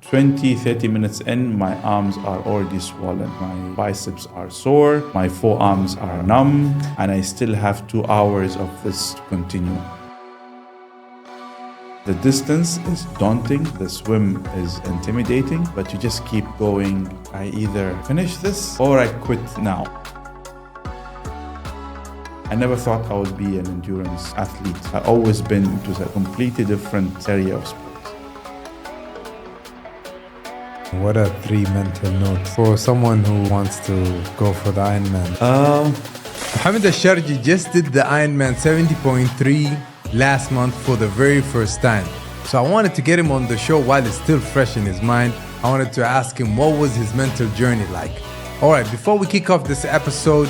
20-30 minutes in, my arms are already swollen. My biceps are sore, my forearms are numb, and I still have 2 hours of this to continue. The distance is daunting, the swim is intimidating, but you just keep going. I either finish this or I quit now. I never thought I would be an endurance athlete. I've always been into a completely different area of sports. What are 3 mental notes for someone who wants to go for the Ironman? Mohamed Al Sharji just did the Ironman 70.3 last month for the very first time. So I wanted to get him on the show while it's still fresh in his mind. I wanted to ask him what was his mental journey like. All right, before we kick off this episode,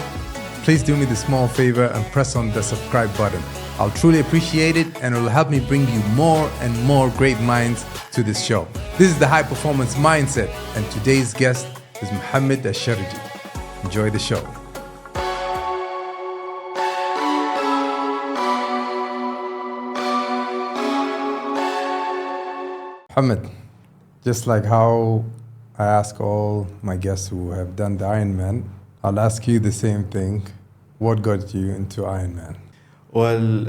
please do me the small favor and press on the subscribe button. I'll truly appreciate it, and it will help me bring you more and more great minds to this show. This is the High Performance Mindset, and today's guest is Mohamed Al Sharji. Enjoy the show. Mohamed, just like how I ask all my guests who have done the Ironman, I'll ask you the same thing. What got you into Ironman? Well,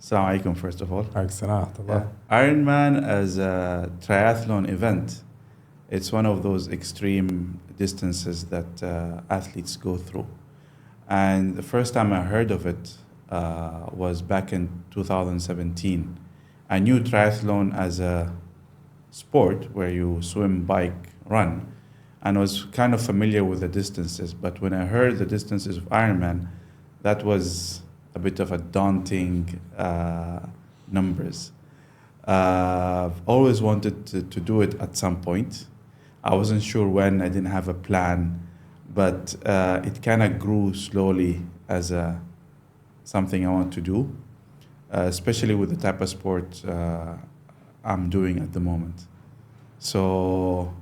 Assalamu alaikum, first of all. Ironman as a triathlon event, it's one of those extreme distances that athletes go through. And the first time I heard of it was back in 2017. I knew triathlon as a sport where you swim, bike, run, and was kind of familiar with the distances. But when I heard the distances of Ironman, that was a bit of a daunting numbers. I've always wanted to do it at some point. I wasn't sure when, I didn't have a plan, but it kind of grew slowly as something I want to do, especially with the type of sport I'm doing at the moment. So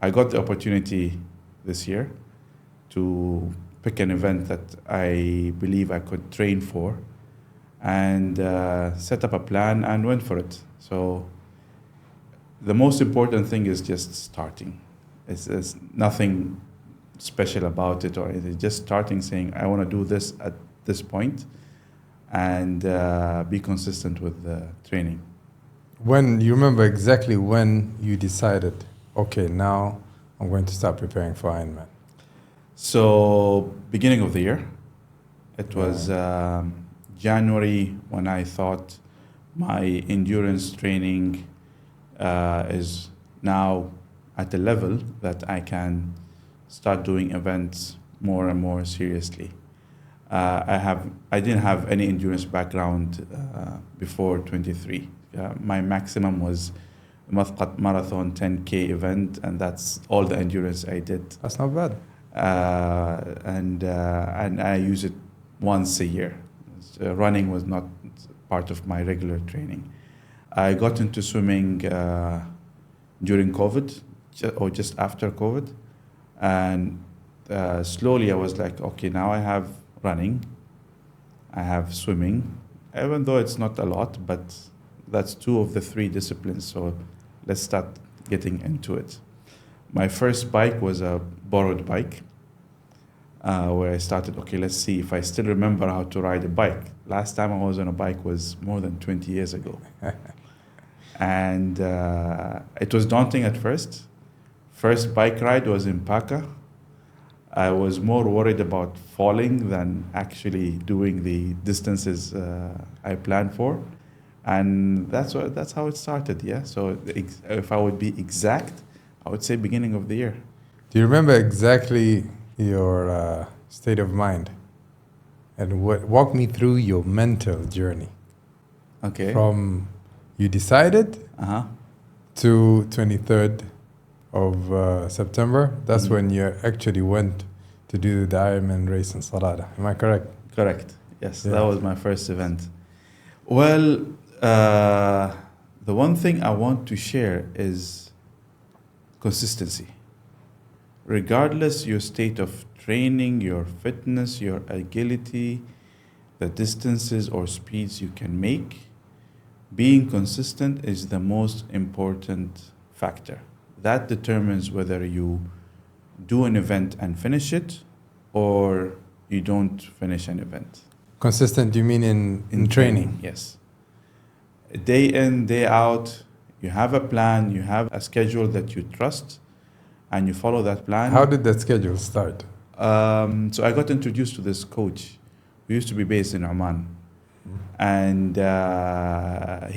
I got the opportunity this year to pick an event that I believe I could train for and set up a plan and went for it. So the most important thing is just starting. It's nothing special about it, or it's just starting, saying I want to do this at this point and be consistent with the training. When you remember exactly when you decided, okay, now I'm going to start preparing for Ironman? So beginning of the year, it was January when I thought my endurance training is now at a level that I can start doing events more and more seriously. I didn't have any endurance background before 23. My maximum was Muscat Marathon 10K event, and that's all the endurance I did. That's not bad. And I use it once a year. Running was not part of my regular training. I got into swimming during COVID, or just after COVID, and slowly I was like, okay, now I have running, I have swimming, even though it's not a lot, but that's 2 of the 3 disciplines, so let's start getting into it. My first bike was a borrowed bike, where I started, okay, let's see if I still remember how to ride a bike. Last time I was on a bike was more than 20 years ago. And it was daunting at first. First bike ride was in Paca. I was more worried about falling than actually doing the distances I planned for. And that's how it started, yeah? So if I would be exact, I would say beginning of the year. Do you remember exactly your state of mind? And walk me through your mental journey. Okay. From you decided to 23rd of September. That's when you actually went to do the Ironman race in Salada. Am I correct? Correct. Yes, that was my first event. Well, the one thing I want to share is consistency. Regardless your state of training, your fitness, your agility, the distances or speeds you can make, being consistent is the most important factor. That determines whether you do an event and finish it or you don't finish an event. Consistent, you mean in training? Yes. Day in, day out, you have a plan, you have a schedule that you trust, and you follow that plan. How did that schedule start? So I got introduced to this coach who used to be based in Oman. And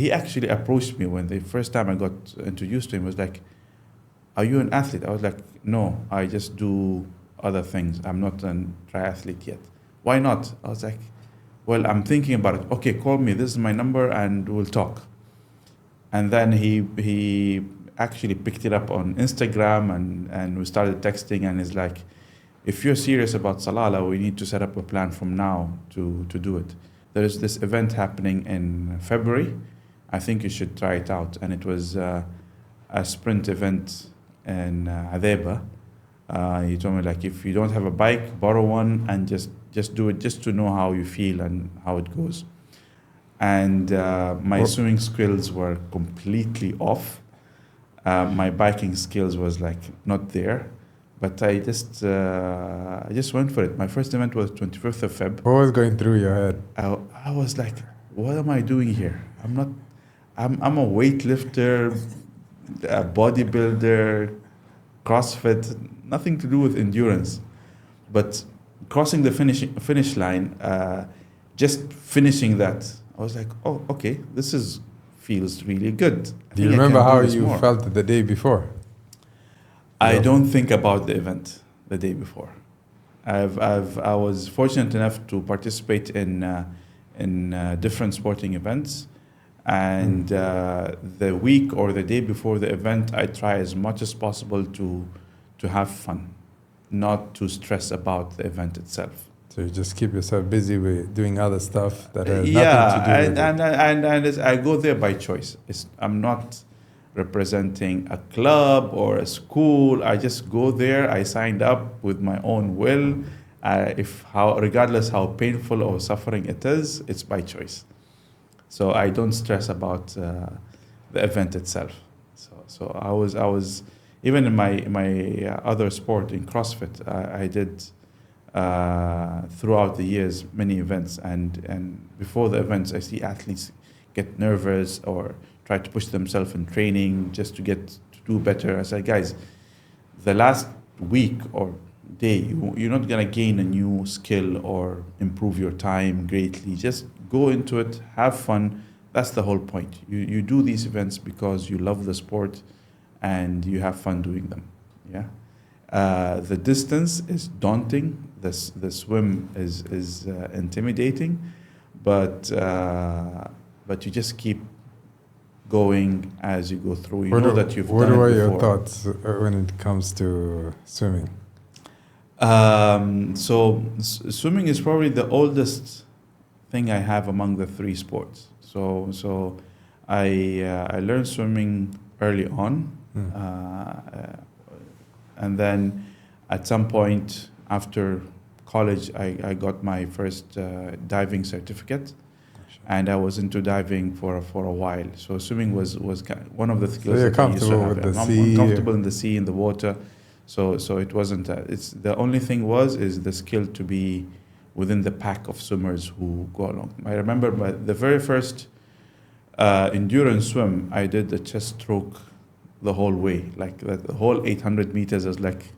he actually approached me when the first time I got introduced to him. Was like, "Are you an athlete?" I was like, "No, I just do other things. I'm not a triathlete yet." "Why not?" I was like, "Well, I'm thinking about it." "Okay, call me. This is my number and we'll talk." And then he actually picked it up on Instagram and we started texting, and he's like, "If you're serious about Salalah, we need to set up a plan from now to do it. There is this event happening in February. I think you should try it out." And it was a sprint event in Adeba. He told me, like, if you don't have a bike, borrow one and just do it just to know how you feel and how it goes. And my swimming skills were completely off. My biking skills was like not there. But I just went for it. My first event was 25th of Feb. What was going through your head? I was like, what am I doing here? I'm a weightlifter, a bodybuilder, CrossFit, nothing to do with endurance. But crossing the finish line, just finishing that, I was like, oh, okay, feels really good. Do you remember how you felt the day before? I don't think about the event the day before. I was fortunate enough to participate in different sporting events, and the week or the day before the event, I try as much as possible to have fun, not to stress about the event itself. So you just keep yourself busy with doing other stuff that has nothing to do with it. And I go there by choice. I'm not representing a club or a school. I just go there. I signed up with my own will. Regardless how painful or suffering it is, it's by choice. So I don't stress about the event itself. So I was even in my other sport in CrossFit. I did throughout the years many events, and before the events, I see athletes get nervous or try to push themselves in training just to do better. I said, guys, the last week or day, you're not going to gain a new skill or improve your time greatly. Just go into it, have fun. That's the whole point. You do these events because you love the sport and you have fun doing them. Yeah. The distance is daunting. The swim is intimidating, but you just keep going as you go through. You know that you've done it before. What are your thoughts when it comes to swimming? So swimming is probably the oldest thing I have among the three sports. So I learned swimming early on, and then at some point after college, I got my first diving certificate. And I was into diving for a while. So swimming was one of the skills that I used to have. I'm comfortable in the sea, in the water. So it wasn't. It's the only thing is the skill to be within the pack of swimmers who go along. I remember the very first endurance swim, I did the chest stroke the whole way, like the whole 800 meters is like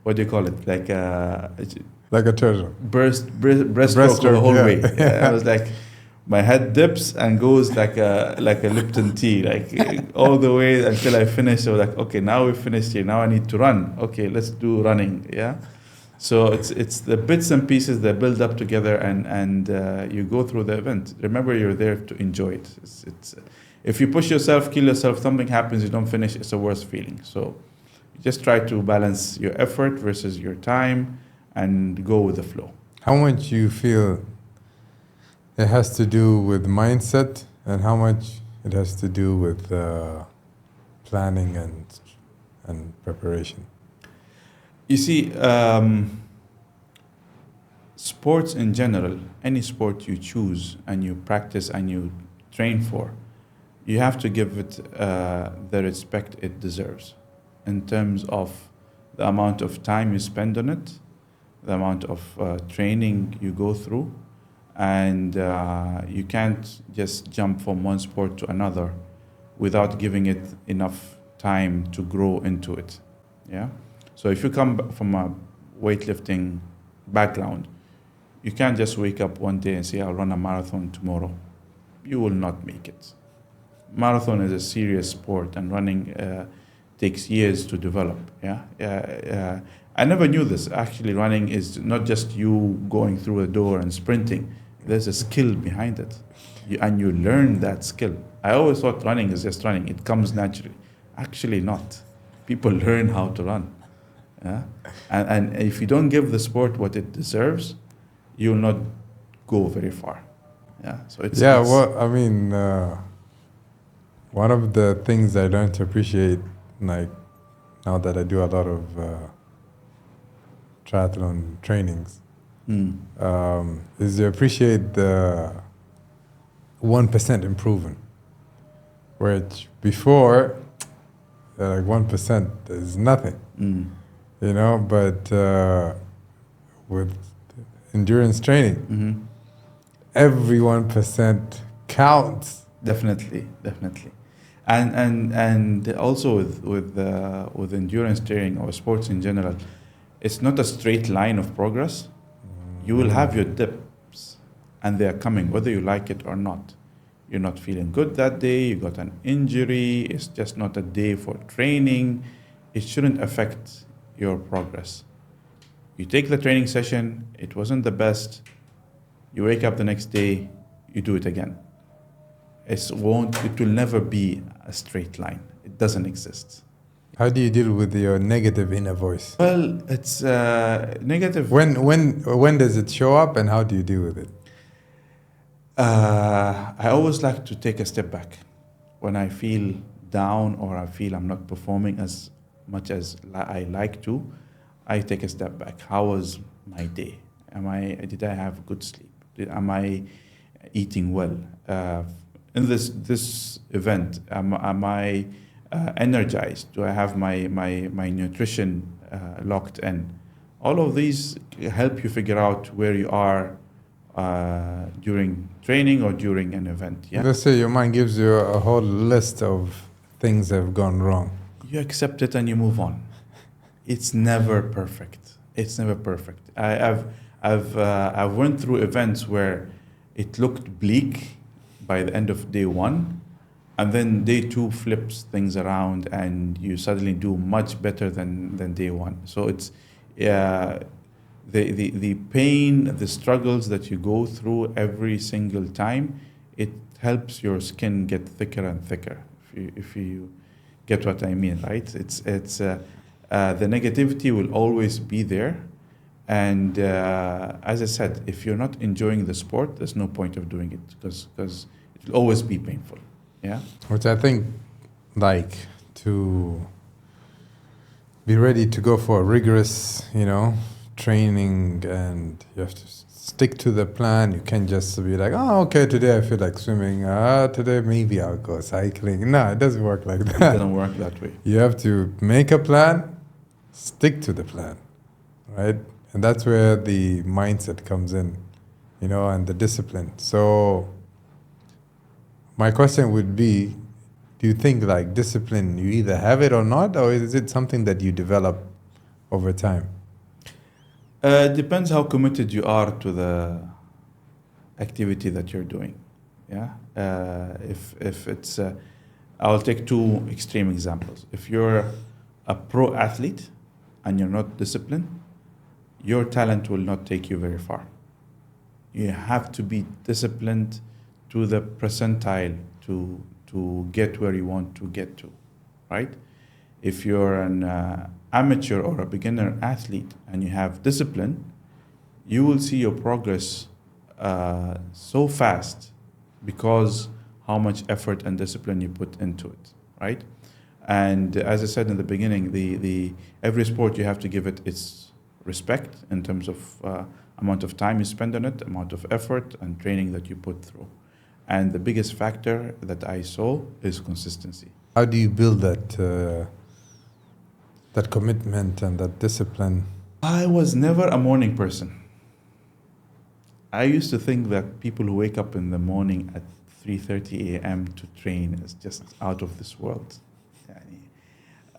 what do you call it? Like a treasure. Breaststroke the whole way. Yeah, I was like, my head dips and goes like a Lipton tea, like all the way until I finish. I was like, okay, now we finished here. Now I need to run. Okay, let's do running. Yeah. So it's the bits and pieces that build up together, and you go through the event. Remember, you're there to enjoy it. It's if you push yourself, kill yourself, something happens, you don't finish. It's a worse feeling. So you just try to balance your effort versus your time, and go with the flow. How much you feel it has to do with mindset, and how much it has to do with planning and preparation? You see, sports in general, any sport you choose and you practice and you train for, you have to give it the respect it deserves in terms of the amount of time you spend on it, the amount of training you go through, and you can't just jump from one sport to another without giving it enough time to grow into it. Yeah. So if you come from a weightlifting background, you can't just wake up one day and say, I'll run a marathon tomorrow. You will not make it. Marathon is a serious sport, and running takes years to develop. Yeah. I never knew this. Actually, running is not just you going through a door and sprinting. There's a skill behind it, and you learn that skill. I always thought running is just running. It comes naturally. Actually not. People learn how to run. Yeah? And if you don't give the sport what it deserves, you will not go very far. Yeah. So it's one of the things I learned to appreciate, like now that I do a lot of triathlon trainings, is to appreciate the 1% improvement, which before, like 1% is nothing, you know, but with endurance training, every 1% counts. Definitely. And also with endurance training or sports in general, it's not a straight line of progress. You will have your dips, and they are coming whether you like it or not. You're not feeling good that day, you got an injury, it's just not a day for training. It shouldn't affect your progress. You take the training session, it wasn't the best, you wake up the next day, you do it again. It will never be a straight line. It doesn't exist. How do you deal with your negative inner voice? Well, it's negative. When does it show up, and how do you deal with it? I always like to take a step back. When I feel down or I feel I'm not performing as much as I like to, I take a step back. How was my day? Did I have good sleep? Am I eating well? In this event, am I energized? Do I have my nutrition locked in? All of these help you figure out where you are during training or during an event. Yeah. Let's say your mind gives you a whole list of things that have gone wrong. You accept it and you move on. It's never perfect. I've went through events where it looked bleak by the end of day one, and then day two flips things around, and you suddenly do much better than day one. So it's the pain, the struggles that you go through every single time, it helps your skin get thicker and thicker. If you get what I mean, right? It's the negativity will always be there, and as I said, if you're not enjoying the sport, there's no point of doing it because it will always be painful. Yeah. Which I think, like, to be ready to go for a rigorous, training, and you have to stick to the plan. You can't just be like, oh, okay, today I feel like swimming. Today maybe I'll go cycling. No, it doesn't work like that. It doesn't work that way. You have to make a plan, stick to the plan, right? And that's where the mindset comes in, and the discipline. So my question would be, do you think like discipline, you either have it or not, or is it something that you develop over time? Depends how committed you are to the activity that you're doing. Yeah. If it's, I'll take two extreme examples. If you're a pro athlete and you're not disciplined, your talent will not take you very far. You have to be disciplined to the percentile to get where you want to get to, right? If you're an amateur or a beginner athlete and you have discipline, you will see your progress so fast because how much effort and discipline you put into it, right? And as I said in the beginning, the every sport you have to give it its respect in terms of amount of time you spend on it, amount of effort and training that you put through. And the biggest factor that I saw is consistency. How do you build that commitment and that discipline? I was never a morning person. I used to think that people who wake up in the morning at 3:30 a.m. to train is just out of this world.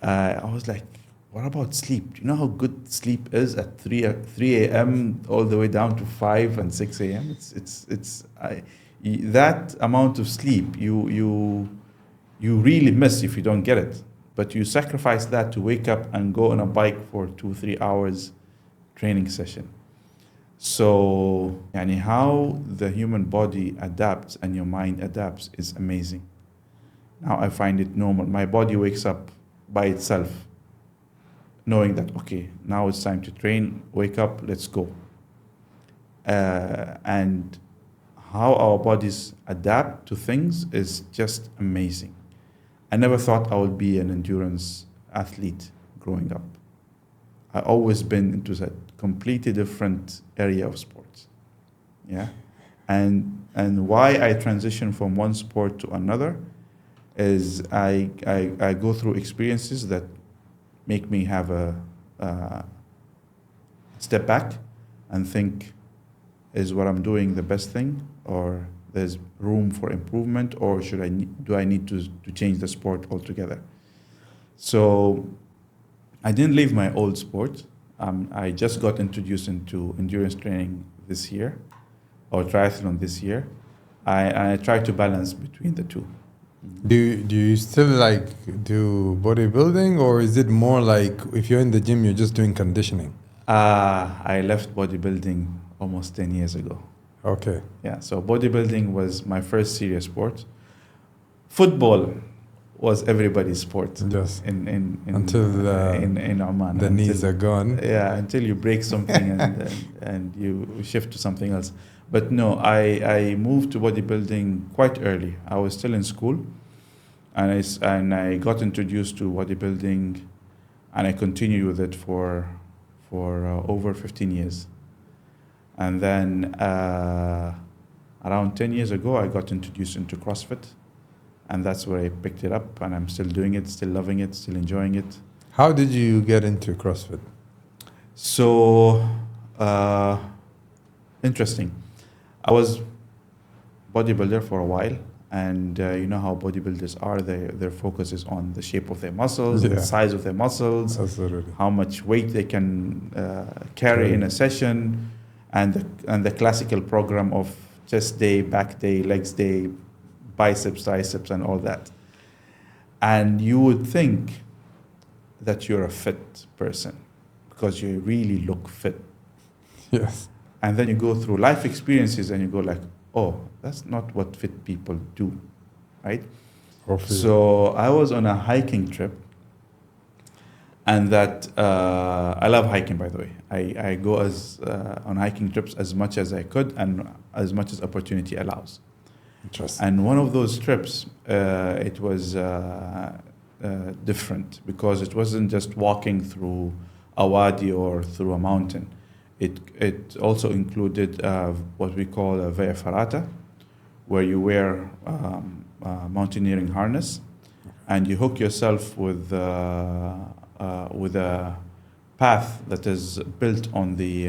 I was like, what about sleep? Do you know how good sleep is at 3 a.m. all the way down to 5 and 6 a.m.? That amount of sleep you really miss if you don't get it. But you sacrifice that to wake up and go on a bike for 2-3 hours training session. So how the human body adapts and your mind adapts is amazing. Now I find it normal. My body wakes up by itself, knowing that, okay, now it's time to train, wake up, let's go. And how our bodies adapt to things is just amazing. I never thought I would be an endurance athlete growing up. I always been into a completely different area of sports. Yeah. And why I transition from one sport to another is I go through experiences that make me have a step back and think, is what I'm doing the best thing, or there's room for improvement, or do I need to change the sport altogether? So I didn't leave my old sport. I just got introduced into endurance training this year, or triathlon this year. I try to balance between the two. Do you still do bodybuilding, or is it more like if you're in the gym, you're just doing conditioning? I left bodybuilding almost 10 years ago. Okay. Yeah, so bodybuilding was my first serious sport. Football was everybody's sport. Yes. In Oman. The knees are gone. Yeah, until you break something and you shift to something else. But no, I moved to bodybuilding quite early. I was still in school, and I got introduced to bodybuilding, and I continued with it for over 15 years. And then around 10 years ago, I got introduced into CrossFit, and that's where I picked it up, and I'm still doing it, still loving it, still enjoying it. How did you get into CrossFit? So, interesting. I was bodybuilder for a while, and you know how bodybuilders are. Their focus is on the shape of their muscles, the size of their muscles, absolutely, how much weight they can carry in a session, and the classical program of chest day, back day, legs day, biceps, triceps, and all that. And you would think that you're a fit person because you really look fit. Yes. And then you go through life experiences and you go like, oh, that's not what fit people do, right? Hopefully. So I was on a hiking trip, and that I love hiking, by the way. I go on hiking trips as much as I could and as much as opportunity allows. Interesting. And one of those trips, it was different because it wasn't just walking through a wadi or through a mountain. It also included what we call a via ferrata, where you wear a mountaineering harness, and you hook yourself with a path that is built on the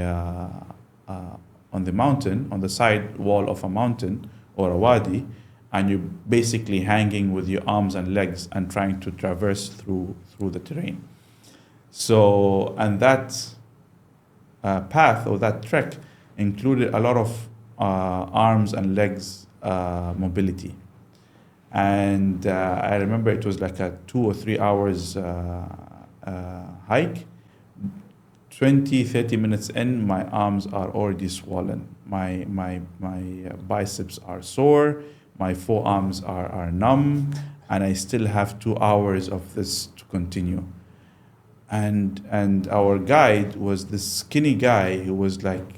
mountain, on the side wall of a mountain or a wadi, and you're basically hanging with your arms and legs and trying to traverse through the terrain. So, and that path or that trek included a lot of arms and legs mobility. And I remember it was like a 2 or 3 hours hike. 20-30 minutes in, my arms are already swollen. My biceps are sore, my forearms are numb, and I still have 2 hours of this to continue. And our guide was this skinny guy who was like,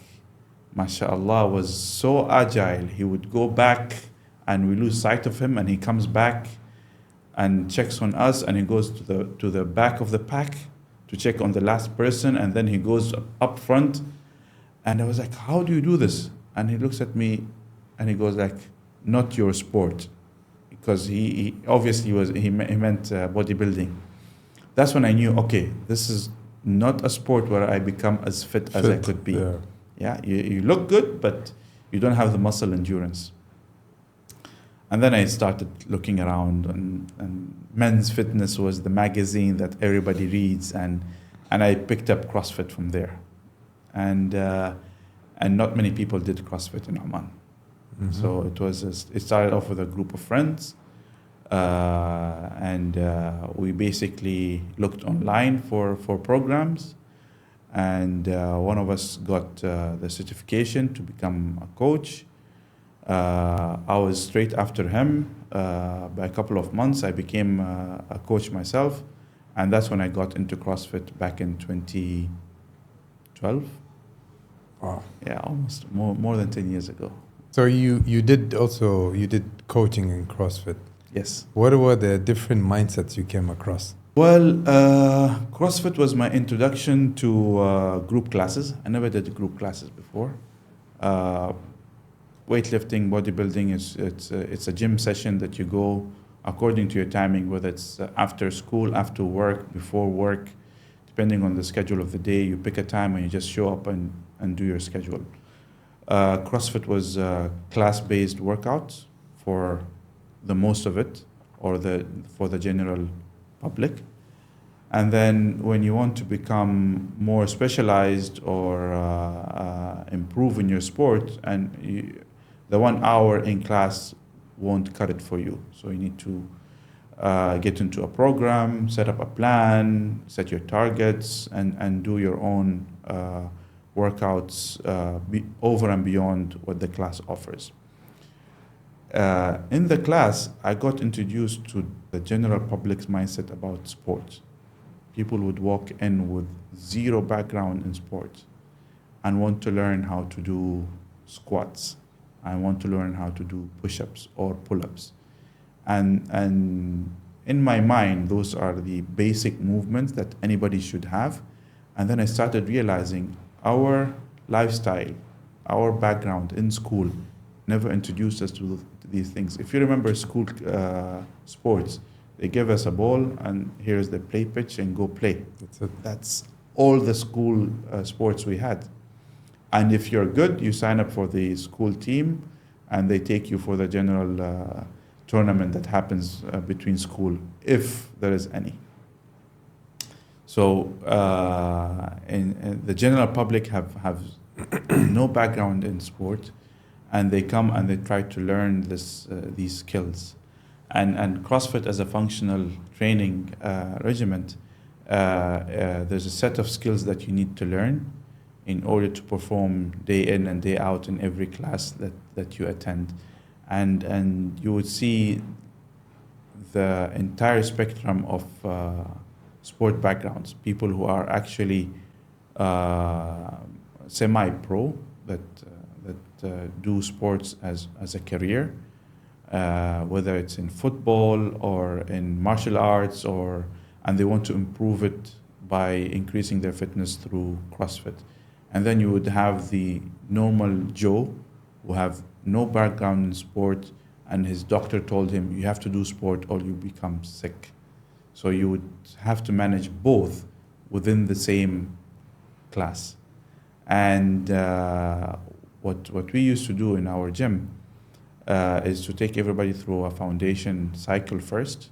mashallah, was so agile. He would go back and we lose sight of him, and he comes back and checks on us, and he goes to the back of the pack to check on the last person, and then he goes up front. And I was like, how do you do this? And he looks at me and he goes like, not your sport, because he obviously meant bodybuilding. That's when I knew, okay, this is not a sport where I become as fit as I could be. You look good, but you don't have the muscle endurance. And then I started looking around, and Men's Fitness was the magazine that everybody reads, and I picked up CrossFit from there. And not many people did CrossFit in Oman. Mm-hmm. So it started off with a group of friends, and we basically looked online for programs, and one of us got the certification to become a coach. I was straight after him. By a couple of months, I became a coach myself, and that's when I got into CrossFit back in 2012. Wow. Yeah, almost more than 10 years ago. So you did coaching in CrossFit. Yes. What were the different mindsets you came across? Well, CrossFit was my introduction to group classes. I never did group classes before. Weightlifting, bodybuilding, it's a gym session that you go according to your timing, whether it's after school, after work, before work, depending on the schedule of the day. You pick a time and you just show up and do your schedule. CrossFit was class-based workouts for the most of it, or for the general public. And then when you want to become more specialized or improve in your sport, and the 1 hour in class won't cut it for you. So you need to get into a program, set up a plan, set your targets, and do your own workouts over and beyond what the class offers. In the class, I got introduced to the general public's mindset about sports. People would walk in with zero background in sports and want to learn how to do squats. I want to learn how to do push-ups or pull-ups. And in my mind, those are the basic movements that anybody should have. And then I started realizing our lifestyle, our background in school never introduced us to these things. If you remember school sports, they give us a ball and here's the play pitch and go play. That's all the school sports we had. And if you're good, you sign up for the school team and they take you for the general tournament that happens between school, if there is any. So in the general public have no background in sport, and they come and they try to learn these skills. And CrossFit as a functional training regiment, there's a set of skills that you need to learn in order to perform day in and day out in every class that you attend. And you would see the entire spectrum of sport backgrounds, people who are actually semi-pro that do sports as a career, whether it's in football or in martial arts, and they want to improve it by increasing their fitness through CrossFit. And then you would have the normal Joe who have no background in sport, and his doctor told him, you have to do sport or you become sick. So you would have to manage both within the same class. And what we used to do in our gym is to take everybody through a foundation cycle first,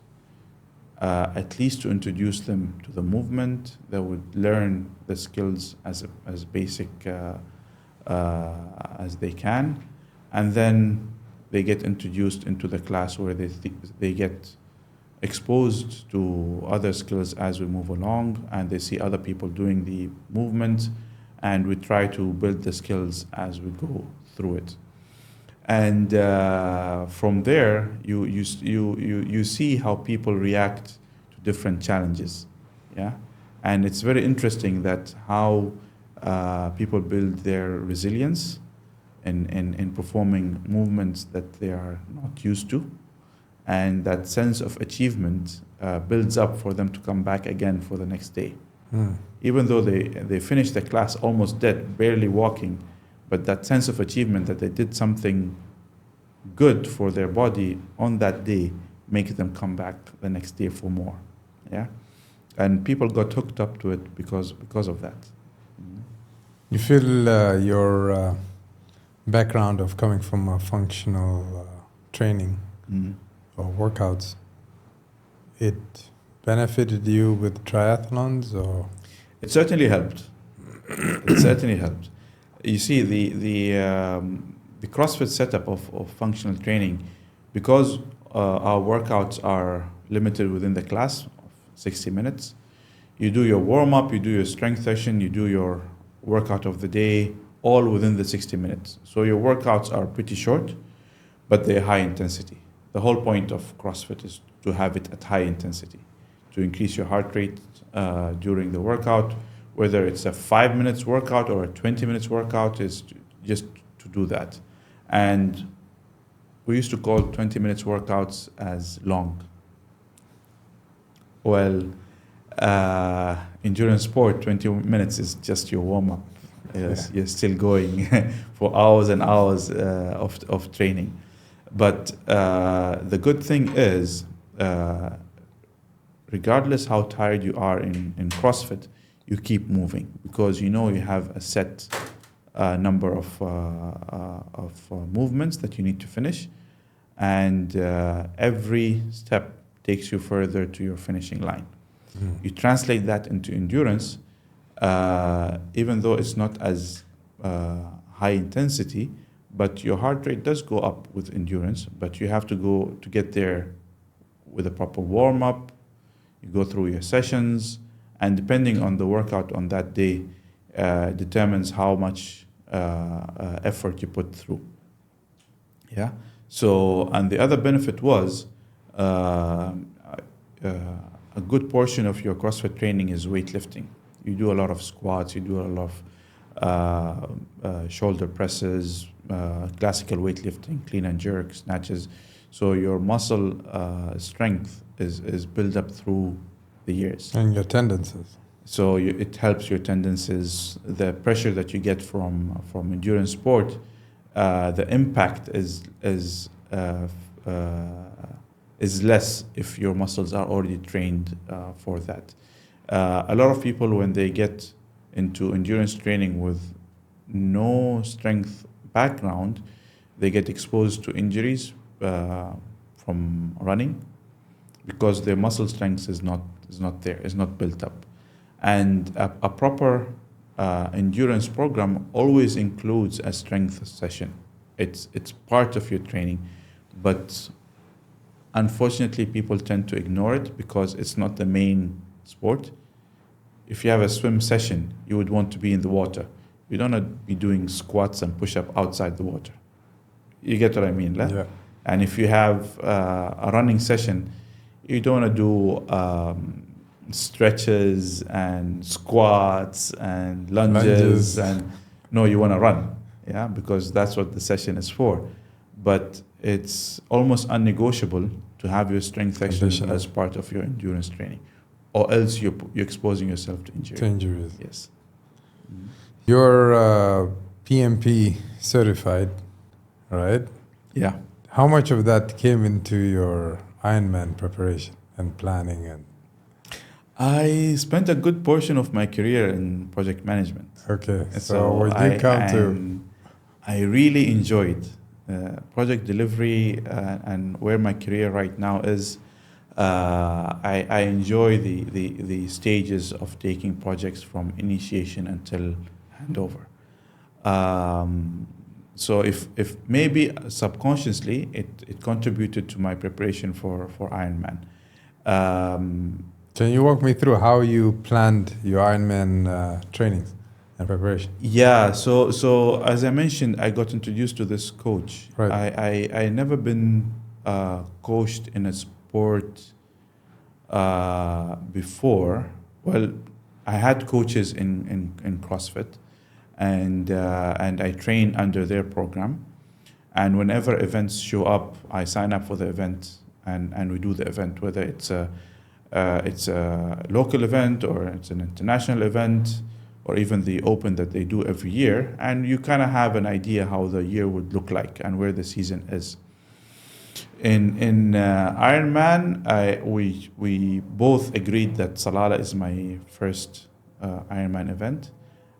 at least to introduce them to the movement. They would learn the skills as basic as they can, and then they get introduced into the class where they get exposed to other skills as we move along, and they see other people doing the movement, and we try to build the skills as we go through it. And from there, you see how people react to different challenges, yeah. And it's very interesting that how people build their resilience in performing movements that they are not used to, and that sense of achievement builds up for them to come back again for the next day. Even though they finish the class almost dead, barely walking, but that sense of achievement that they did something good for their body on that day make them come back the next day for more. Yeah, and people got hooked up to it because of that. You feel your background of coming from a functional training or workouts, it benefited you with triathlons, or? It certainly helped. It certainly helped. You see, the CrossFit setup of functional training, because our workouts are limited within the class of 60 minutes. You do your warm-up, you do your strength session, you do your workout of the day, all within the 60 minutes. So your workouts are pretty short, but they're high intensity. The whole point of CrossFit is to have it at high intensity, to increase your heart rate during the workout, whether it's a 5 minutes workout or a 20 minutes workout, is just to do that. And we used to call 20 minutes workouts as long. Well, endurance sport, 20 minutes is just your warm-up. Yes, you're still going for hours and hours of training. But the good thing is, regardless how tired you are in CrossFit, you keep moving because you know you have a set number of movements that you need to finish, and every step takes you further to your finishing line. You translate that into endurance, even though it's not as high intensity, but your heart rate does go up with endurance, but you have to go to get there with a proper warm-up. You go through your sessions, and depending on the workout on that day, determines how much effort you put through. Yeah. So, and the other benefit was a good portion of your CrossFit training is weightlifting. You do a lot of squats, you do a lot of shoulder presses, classical weightlifting, clean and jerk, snatches. So your muscle strength is built up through the years. And your tendencies. So it helps your tendencies. The pressure that you get from endurance sport, the impact is less if your muscles are already trained for that. A lot of people, when they get into endurance training with no strength background, they get exposed to injuries from running because their muscle strength is not there, is not built up. And a proper endurance program always includes a strength session. It's part of your training, but unfortunately people tend to ignore it because it's not the main sport. If you have a swim session, you would want to be in the water. You don't want to be doing squats and push-up outside the water. You get what I mean, right? Yeah. And if you have a running session, you don't want to do stretches and squats and lunges. And no, you want to run, yeah, because that's what the session is for. But it's almost unnegotiable to have your strength session as part of your endurance training, or else you're exposing yourself to injury. To injuries. Yes. You're PMP certified, right? Yeah. How much of that came into your Ironman preparation and planning? And I spent a good portion of my career in project management. Okay, so what did you come to? I really enjoyed project delivery, and where my career right now is. I enjoy the stages of taking projects from initiation until handover. So if maybe subconsciously it contributed to my preparation for Ironman. Can you walk me through how you planned your Ironman trainings and preparation? Yeah, so as I mentioned, I got introduced to this coach. Right. I never been coached in a sport before. Well, I had coaches in CrossFit, and I train under their program. And whenever events show up, I sign up for the event, and we do the event, whether it's a local event or it's an international event, or even the open that they do every year. And you kind of have an idea how the year would look like and where the season is. In Ironman, we both agreed that Salalah is my first Ironman event,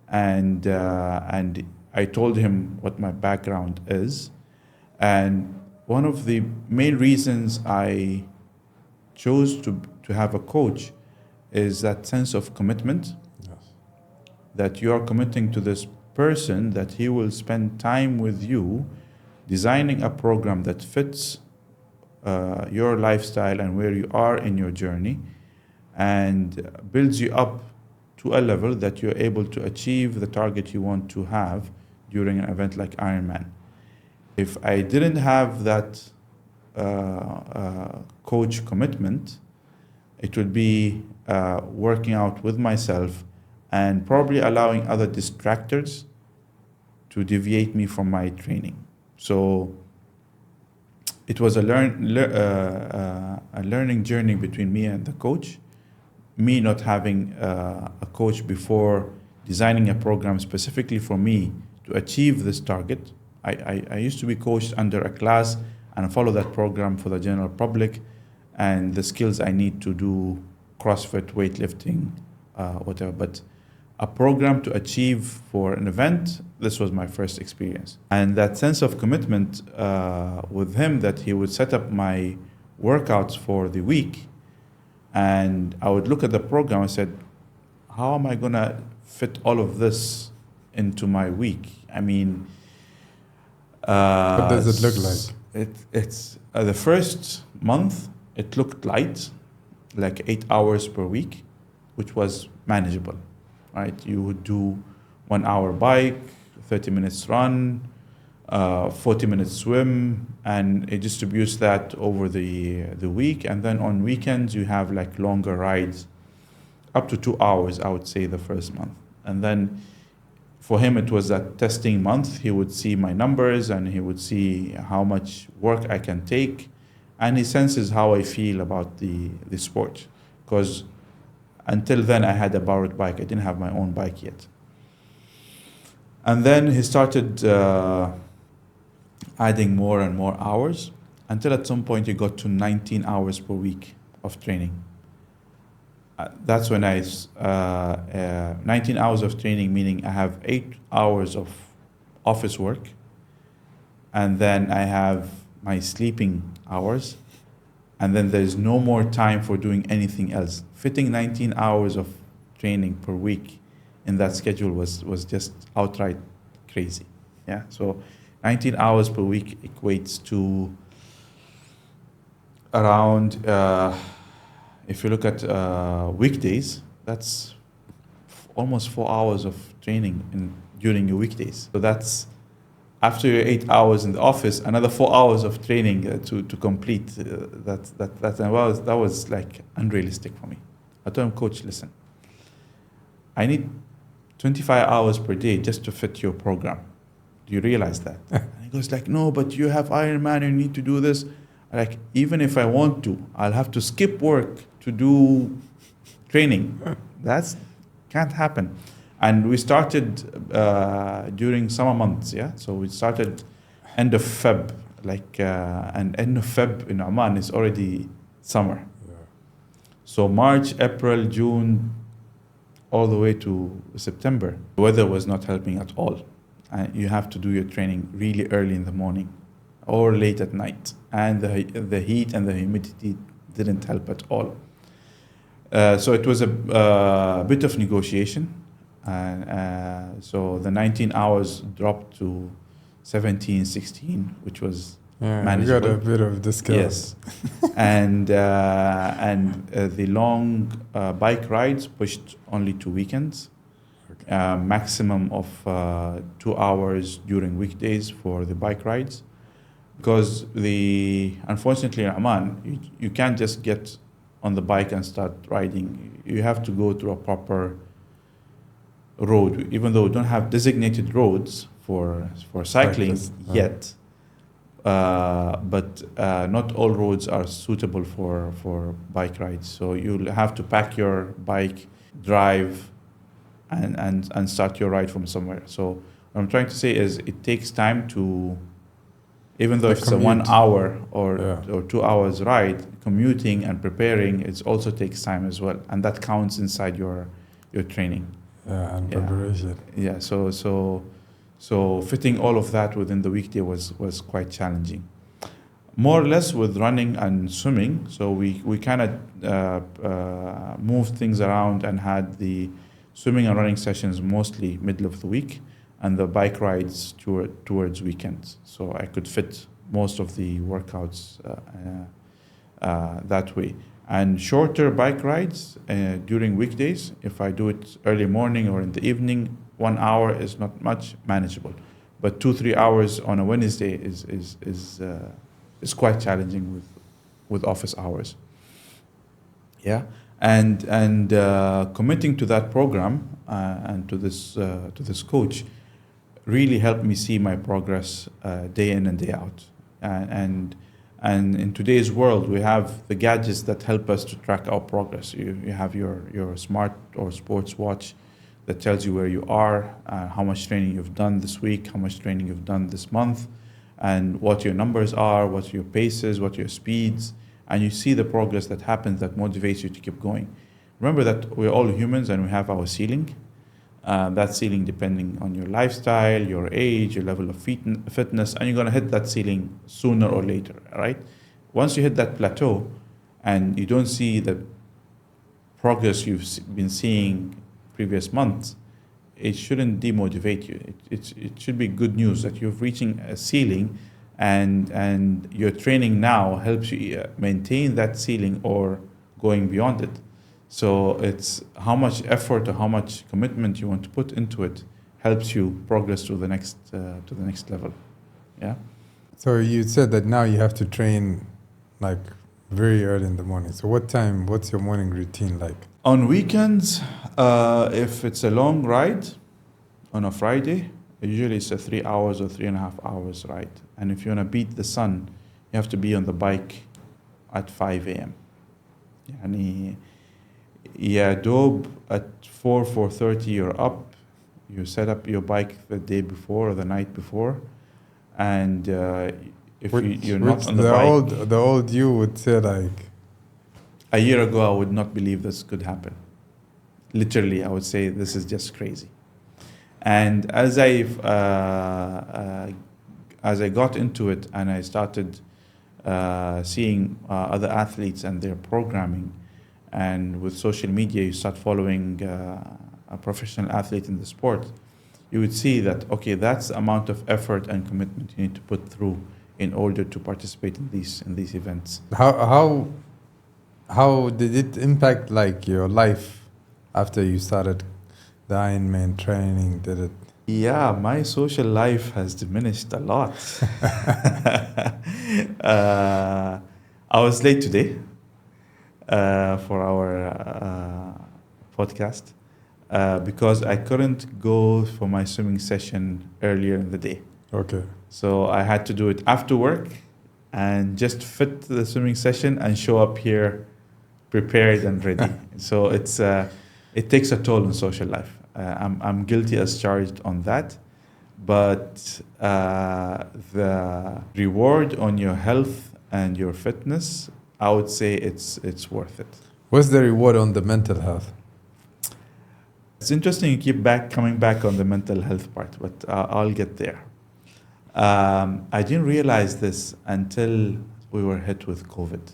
and I told him what my background is, and one of the main reasons I chose to have a coach is that sense of commitment. Yes. That you are committing to this person, that he will spend time with you, designing a program that fits your lifestyle and where you are in your journey, and builds you up to a level that you're able to achieve the target you want to have during an event like Ironman. If I didn't have that coach commitment, it would be working out with myself and probably allowing other distractors to deviate me from my training. So it was a learning journey between me and the coach. Me not having a coach before designing a program specifically for me to achieve this target. I used to be coached under a class and follow that program for the general public and the skills I need to do CrossFit, weightlifting, whatever. But a program to achieve for an event, this was my first experience. And that sense of commitment with him, that he would set up my workouts for the week, and I would look at the program and said, how am I going to fit all of this into my week? I mean, what does it look like? It's the first month, it looked light, like 8 hours per week, which was manageable, right? You would do 1 hour bike, 30 minutes run, 40 minutes swim, and it distributes that over the week. And then on weekends, you have like longer rides, up to 2 hours, I would say, the first month. And then for him, it was that testing month. He would see my numbers and he would see how much work I can take. And he senses how I feel about the sport. Because until then, I had a borrowed bike. I didn't have my own bike yet. And then he started adding more and more hours, until at some point he got to 19 hours per week of training. That's when 19 hours of training, meaning I have 8 hours of office work, and then I have my sleeping hours, and then there's no more time for doing anything else. Fitting 19 hours of training per week in that schedule was just outright crazy. Yeah, so 19 hours per week equates to around, if you look at weekdays, that's almost 4 hours of training during your weekdays. So that's, after your 8 hours in the office, another 4 hours of training to complete. That was like unrealistic for me. I told him, Coach, listen, I need 25 hours per day just to fit your program. Do you realize that? And he goes like, no, but you have Ironman, you need to do this. Like, even if I want to, I'll have to skip work to do training. That can't happen. And we started during summer months, yeah? So we started end of Feb, and end of Feb in Oman is already summer. Yeah. So March, April, June, all the way to September, the weather was not helping at all. You have to do your training really early in the morning or late at night. And the heat and the humidity didn't help at all. So it was a bit of negotiation. So the 19 hours dropped to 17, 16, which was manageable. You got a bit of discount. Yes. and the long bike rides pushed only to weekends. Okay. Maximum of 2 hours during weekdays for the bike rides. Because unfortunately in Oman, you can't just get on the bike and start riding. You have to go through a proper road, even though we don't have designated roads for cycling yet. But not all roads are suitable for bike rides. So you'll have to pack your bike, drive, and start your ride from somewhere. So what I'm trying to say is it takes time to Even though if it's a 1 hour or 2 hours ride, commuting and preparing, it also takes time as well. And that counts inside your training. Yeah, and preparation. Yeah, so fitting all of that within the weekday was quite challenging. More or less with running and swimming, so we kind of moved things around and had the swimming and running sessions mostly middle of the week, and the bike rides towards weekends. So I could fit most of the workouts that way. And shorter bike rides during weekdays, if I do it early morning or in the evening, 1 hour is not much, manageable. But 2-3 hours on a Wednesday is quite challenging with office hours. Yeah, and committing to that program and to this coach really helped me see my progress day in and day out. And in today's world, we have the gadgets that help us to track our progress. You have your smart or sports watch that tells you where you are, how much training you've done this week, how much training you've done this month, and what your numbers are, what your paces, what your speeds, and you see the progress that happens that motivates you to keep going. Remember that we're all humans and we have our ceiling. That ceiling depending on your lifestyle, your age, your level of fitness, and you're going to hit that ceiling sooner or later, right? Once you hit that plateau and you don't see the progress you've been seeing previous months, it shouldn't demotivate you. It should be good news that you're reaching a ceiling, and your training now helps you maintain that ceiling or going beyond it. So it's how much effort or how much commitment you want to put into it helps you progress to the next level. Yeah. So you said that now you have to train like very early in the morning. So what's your morning routine like? On weekends, if it's a long ride on a Friday, usually it's a 3 hours or 3.5 hours ride. And if you want to beat the sun, you have to be on the bike at 5 a.m. Yani, yeah, dope at 4:30 you're up. You set up your bike the day before or the night before, and if you're not on the bike, the old you would say like, a year ago I would not believe this could happen. Literally, I would say this is just crazy. And as I got into it and I started seeing other athletes and their programming. And with social media, you start following a professional athlete in the sport, you would see that, okay, that's the amount of effort and commitment you need to put through in order to participate in these events. How did it impact like your life after you started the Ironman training? Did it? Yeah, my social life has diminished a lot. I was late today. For our podcast because I couldn't go for my swimming session earlier in the day. Okay. So I had to do it after work and just fit the swimming session and show up here prepared and ready. So it takes a toll on social life. I'm guilty as charged on that, but the reward on your health and your fitness, I would say it's worth it. What's the reward on the mental health? It's interesting you keep coming back on the mental health part, but I'll get there. I didn't realize this until we were hit with COVID.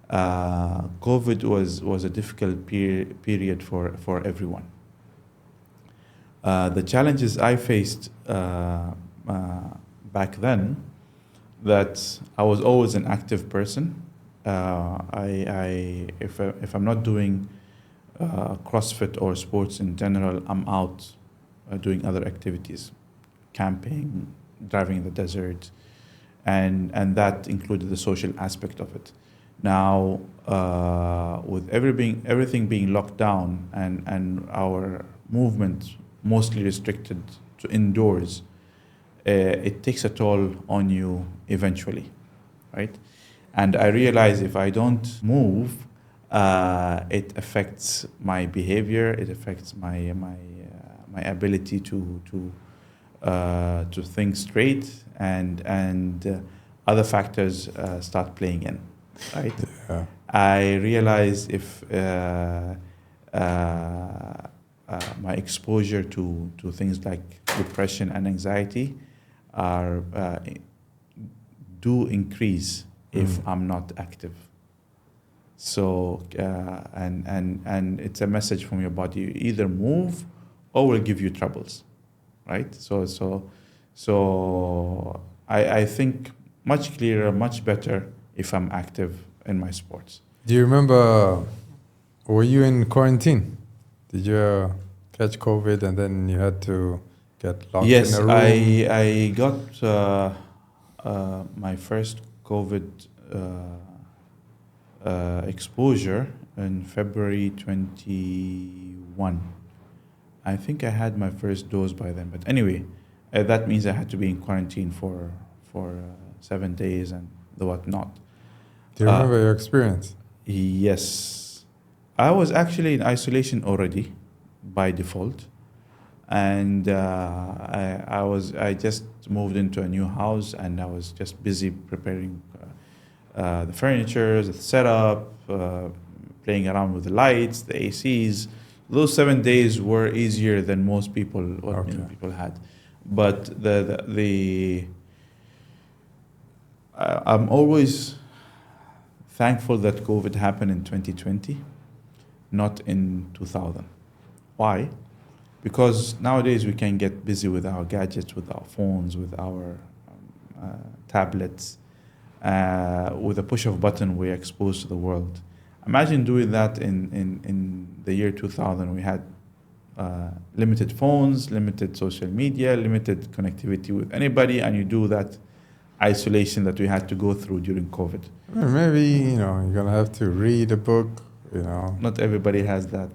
COVID was a difficult period for everyone. The challenges I faced back then, that I was always an active person. If I'm not doing CrossFit or sports in general, I'm out doing other activities, camping, driving in the desert, and that included the social aspect of it. Now, with everything being locked down and our movement mostly restricted to indoors, it takes a toll on you eventually, right? And I realize if I don't move, it affects my behavior. It affects my ability to to think straight, and other factors start playing in, right? Yeah. I realized if my exposure to things like depression and anxiety are do increase if I'm not active. So and it's a message from your body: you either move or will give you troubles, right? So I think much clearer, much better if I'm active in my sports. Do you remember, were you in quarantine? Did you catch COVID and then you had to get locked in a room? Yes, I got my first COVID exposure in February 21. I think I had my first dose by then. But anyway, that means I had to be in quarantine for 7 days and the whatnot. Do you remember your experience? Yes. I was actually in isolation already by default. And I just moved into a new house, and I was just busy preparing the furniture, the setup, playing around with the lights, the ACs. Those 7 days were easier than most people people had. But I'm always thankful that COVID happened in 2020, not in 2000. Why? Because nowadays we can get busy with our gadgets, with our phones, with our tablets. With a push of a button, we're exposed to the world. Imagine doing that in the year 2000. We had limited phones, limited social media, limited connectivity with anybody, and you do that isolation that we had to go through during COVID. Maybe, you're going to have to read a book, Not everybody has that.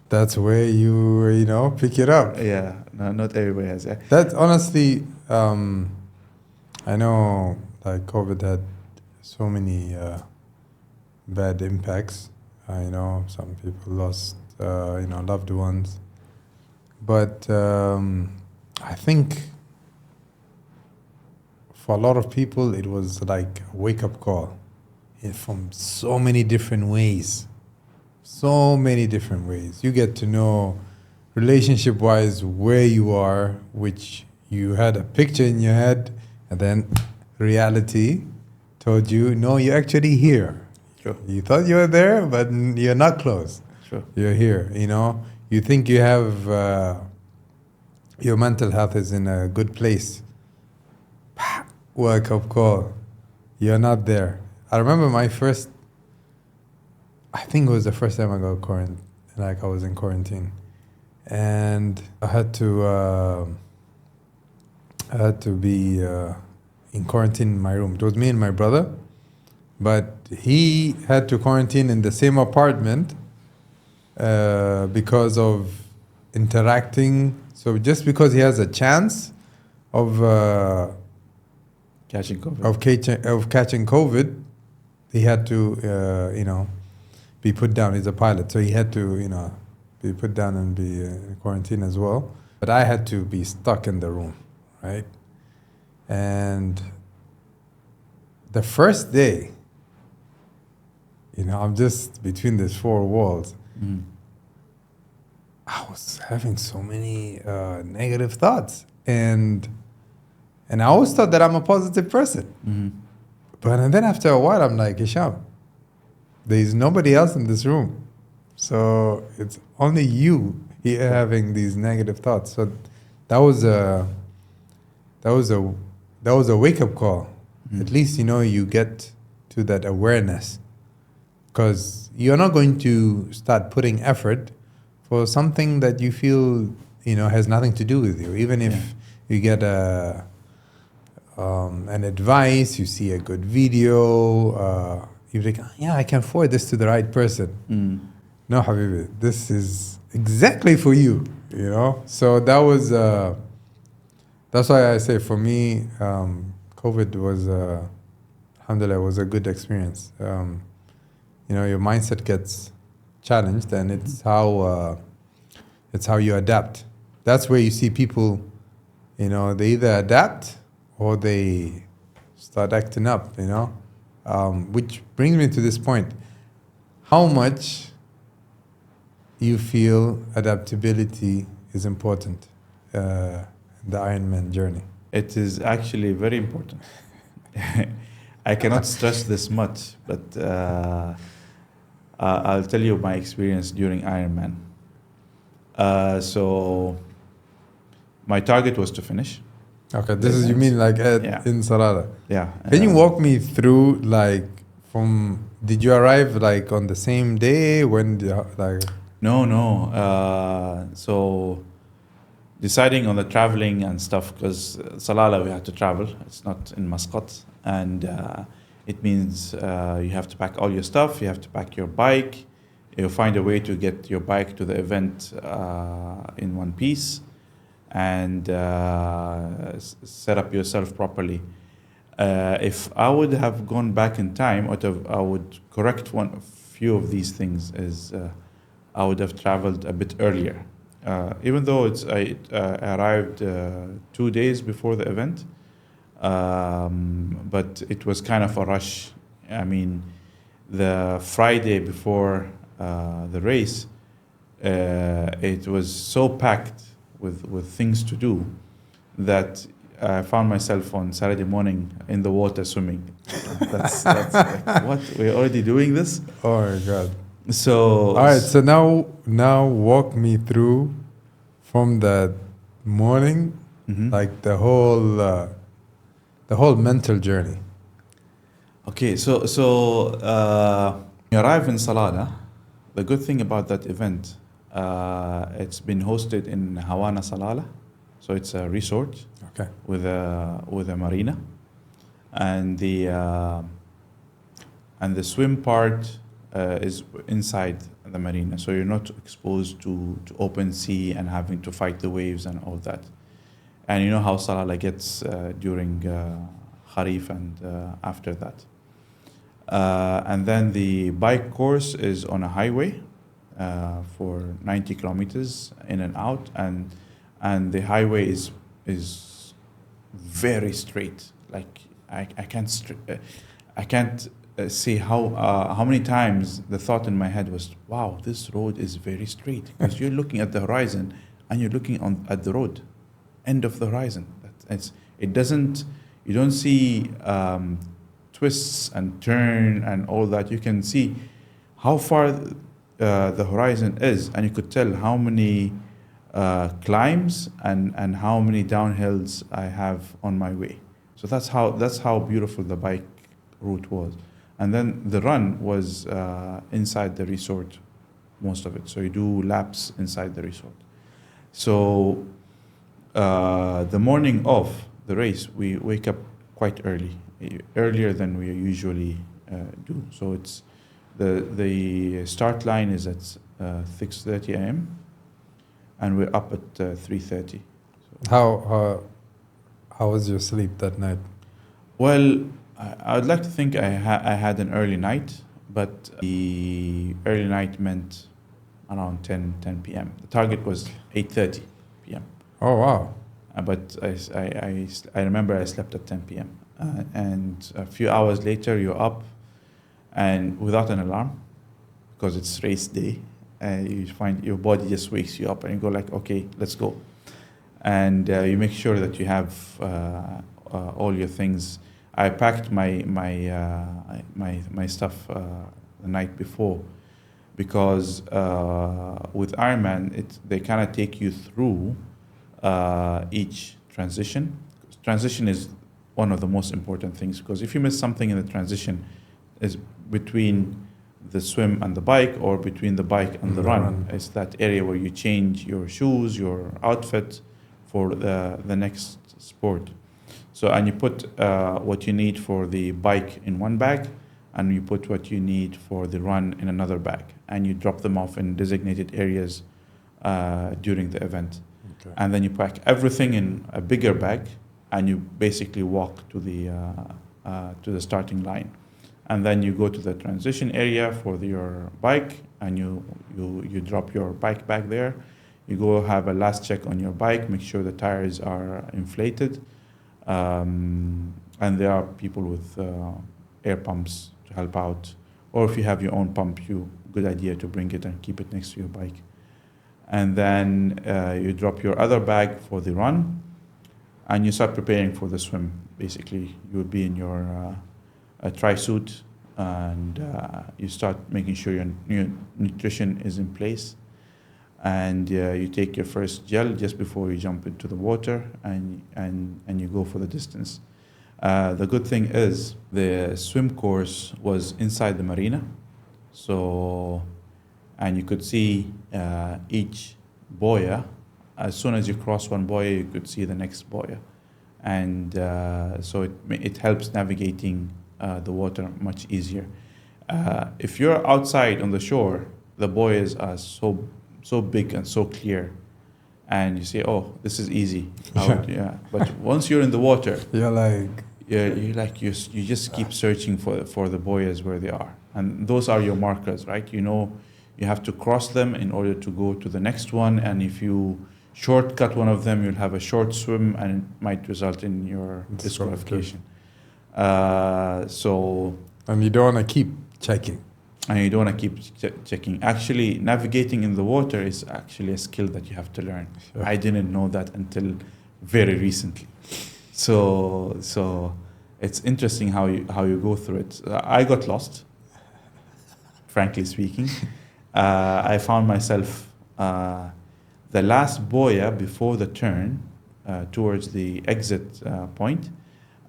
That's where you pick it up. Yeah, no, not everybody has that. That honestly, I know like COVID had so many bad impacts. I know some people lost, loved ones. But I think for a lot of people, it was like a wake-up call from so many different ways. So many different ways. You get to know relationship-wise where you are, which you had a picture in your head, and then reality told you, no, you're actually here. Sure. You thought you were there, but you're not close. Sure. You're here, You think you have, your mental health is in a good place. Wake-up call. You're not there. I remember I think it was the first time I got quarantined, like I was in quarantine. And I had to be in quarantine in my room. It was me and my brother, but he had to quarantine in the same apartment because of interacting. So just because he has a chance of Catching COVID. Of catching COVID, he had to, be put down. He's a pilot, so he had to, be put down and be in quarantine as well. But I had to be stuck in the room, right? And the first day, I'm just between these four walls. Mm. I was having so many negative thoughts, and I always thought that I'm a positive person. Mm-hmm. But then after a while, I'm like, Hisham, there's nobody else in this room. So it's only you here having these negative thoughts. So that was a wake-up call. Mm. At least, you get to that awareness. Because you're not going to start putting effort for something that you feel, has nothing to do with you. Even if you get an advice, you see a good video, you think, I can forward this to the right person. Mm. No, Habibi, this is exactly for you, So that was, that's why I say for me, COVID was, alhamdulillah, was a good experience. Your mindset gets challenged, and it's how you adapt. That's where you see people, they either adapt or they start acting up, which brings me to this point. How much you feel adaptability is important in the Ironman journey? It is actually very important. I cannot stress this much, but I'll tell you my experience during Ironman. So my target was to finish. Okay, this is, you mean like in Salala? Yeah. Can you walk me through did you arrive like on the same day when No. So deciding on the traveling and stuff, because Salala we had to travel. It's not in Muscat, and it means you have to pack all your stuff. You have to pack your bike. You find a way to get your bike to the event in one piece, and set up yourself properly. If I would have gone back in time, I would correct a few of these things. I would have traveled a bit earlier. Even though I arrived 2 days before the event, but it was kind of a rush. I mean, the Friday before the race, it was so packed with things to do that I found myself on Saturday morning in the water swimming. That's like, what? We're already doing this? Oh my God. So all right, so now walk me through from that morning, like the whole mental journey. Okay, so you arrive in Salala. The good thing about that event, it's been hosted in Hawana Salala, so it's a resort. Okay. With a marina, and the swim part is inside the marina, so you're not exposed to open sea and having to fight the waves and all that. And you know how Salala gets during Kharif and after that. And then the bike course is on a highway for 90 kilometers in and out, and the highway is very straight. Like I can't see how many times the thought in my head was, wow, this road is very straight, because you're looking at the horizon and you're looking at the road, end of the horizon. You don't see twists and turn and all that. You can see how far the horizon is, and you could tell how many climbs and how many downhills I have on my way. So that's how beautiful the bike route was. And then the run was inside the resort, most of it. So you do laps inside the resort. So the morning of the race, we wake up quite early, earlier than we usually do. So it's the start line is at 6:30 a.m. and we're up at 3:30. So. How was your sleep that night? Well, I would like to think I had an early night, but the early night meant around 10 p.m. The target was 8:30 p.m. Oh, wow. But I remember I slept at 10 p.m. And a few hours later, you're up and without an alarm, because it's race day. You find your body just wakes you up and you go like, okay, let's go. And you make sure that you have all your things. I packed my stuff the night before, because with Ironman, they kind of take you through each transition. Transition is one of the most important things, because if you miss something in the transition, is between the swim and the bike, or between the bike and the run. It's that area where you change your shoes, your outfit for the next sport. So, and you put what you need for the bike in one bag, and you put what you need for the run in another bag, and you drop them off in designated areas during the event. Okay. And then you pack everything in a bigger bag, and you basically walk to the starting line. And then you go to the transition area for your bike, and you drop your bike bag there. You go have a last check on your bike, make sure the tires are inflated. And there are people with air pumps to help out. Or if you have your own pump, good idea to bring it and keep it next to your bike. And then you drop your other bag for the run, and you start preparing for the swim. Basically, you would be in your tri suit, and you start making sure your nutrition is in place. And you take your first gel just before you jump into the water, and you go for the distance. The good thing is the swim course was inside the marina, and you could see each buoy. As soon as you cross one buoy, you could see the next buoy, and so it helps navigating the water much easier. If you're outside on the shore, the buoys are so big and so clear, and you say, "Oh, this is easy." But once you're in the water, you just keep searching for the buoys where they are, and those are your markers, right? You know, you have to cross them in order to go to the next one, and if you shortcut one of them, you'll have a short swim, and it might result in your disqualification. And you don't want to keep checking. And you don't want to keep checking. Actually, navigating in the water is actually a skill that you have to learn. Sure. I didn't know that until very recently. So it's interesting how you go through it. I got lost, frankly speaking. I found myself the last buoy before the turn towards the exit point.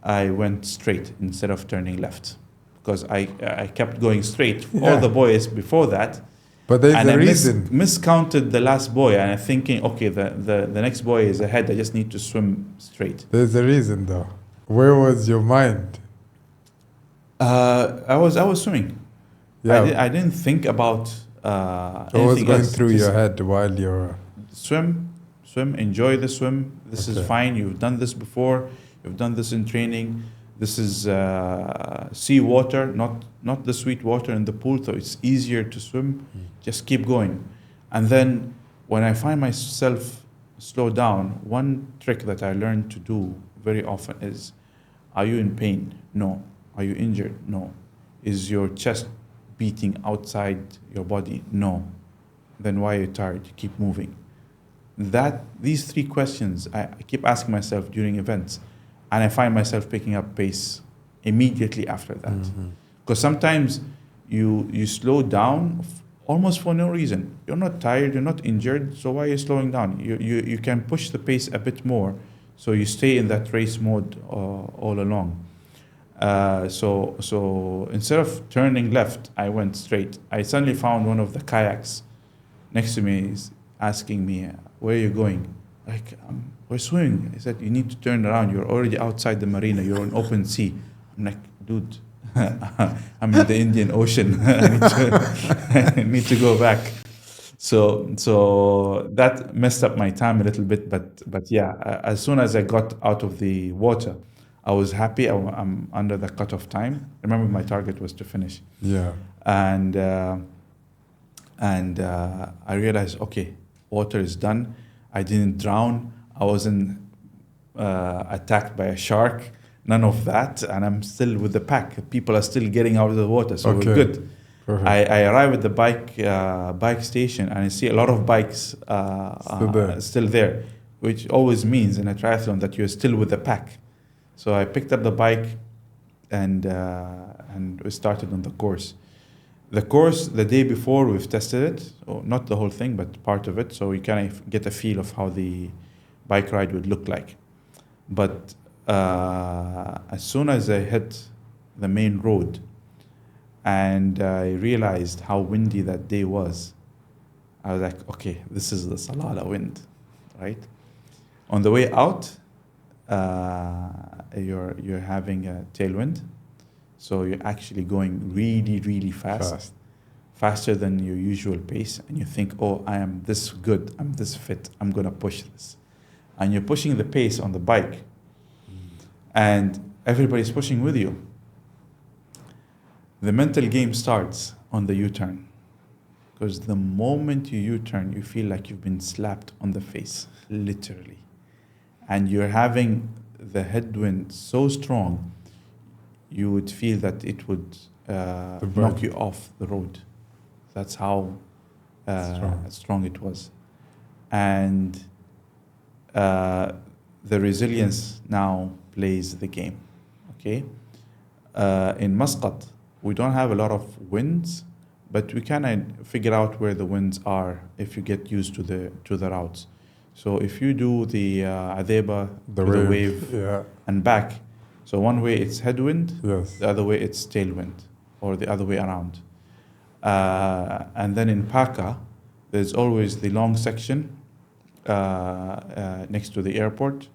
I went straight instead of turning left, because I kept going straight all the buoys before that. But there's a reason. Miscounted the last buoy, and I'm thinking, okay, the next buoy is ahead. I just need to swim straight. There's a reason, though. Where was your mind? I was swimming. Yeah. I didn't think about anything was going else. Through your head while you're swim, enjoy the swim. This is fine. You've done this before. You've done this in training. This is sea water, not the sweet water in the pool, so it's easier to swim. Just keep going. And then when I find myself slow down, one trick that I learned to do very often is, are you in pain? No. Are you injured? No. Is your chest beating outside your body? No. Then why are you tired? Keep moving. These three questions I keep asking myself during events. And I find myself picking up pace immediately after that. Because sometimes you slow down almost for no reason. You're not tired, you're not injured, so why are you slowing down? You can push the pace a bit more, so you stay in that race mode all along. So instead of turning left, I went straight. I suddenly found one of the kayaks next to me is asking me, "Where are you going?" Like, we're swimming. He said, "You need to turn around. You're already outside the marina. You're on open sea." I'm like, "Dude, I'm in the Indian Ocean. I need to go back." So that messed up my time a little bit. But yeah, as soon as I got out of the water, I was happy. I'm under the cutoff time. Remember, my target was to finish. Yeah. And I realized, okay, water is done. I didn't drown. I wasn't attacked by a shark. None of that. And I'm still with the pack. People are still getting out of the water, so we're good. Perfect. I arrive at the bike station, and I see a lot of bikes still there, which always means in a triathlon that you're still with the pack. So I picked up the bike, and we started on the course. The course, the day before, we've tested it, not the whole thing, but part of it, so we kind of get a feel of how the bike ride would look like. But as soon as I hit the main road, and I realized how windy that day was, I was like, okay, this is the Salalah wind, right? On the way out, you're having a tailwind. So you're actually going really, really fast, faster than your usual pace. And you think, oh, I am this good, I'm this fit, I'm going to push this. And you're pushing the pace on the bike. And everybody's pushing with you. The mental game starts on the U-turn. because the moment you U-turn, you feel like you've been slapped on the face, literally. And you're having the headwind so strong, you would feel that it would knock you off the road. That's how strong it was. And the resilience now plays the game. Okay. In Muscat, we don't have a lot of winds, but we can figure out where the winds are if you get used to the routes. So if you do the Adeba, the wave and back, so one way it's headwind, the other way it's tailwind, or the other way around. And then in Paka, there's always the long section next to the airport.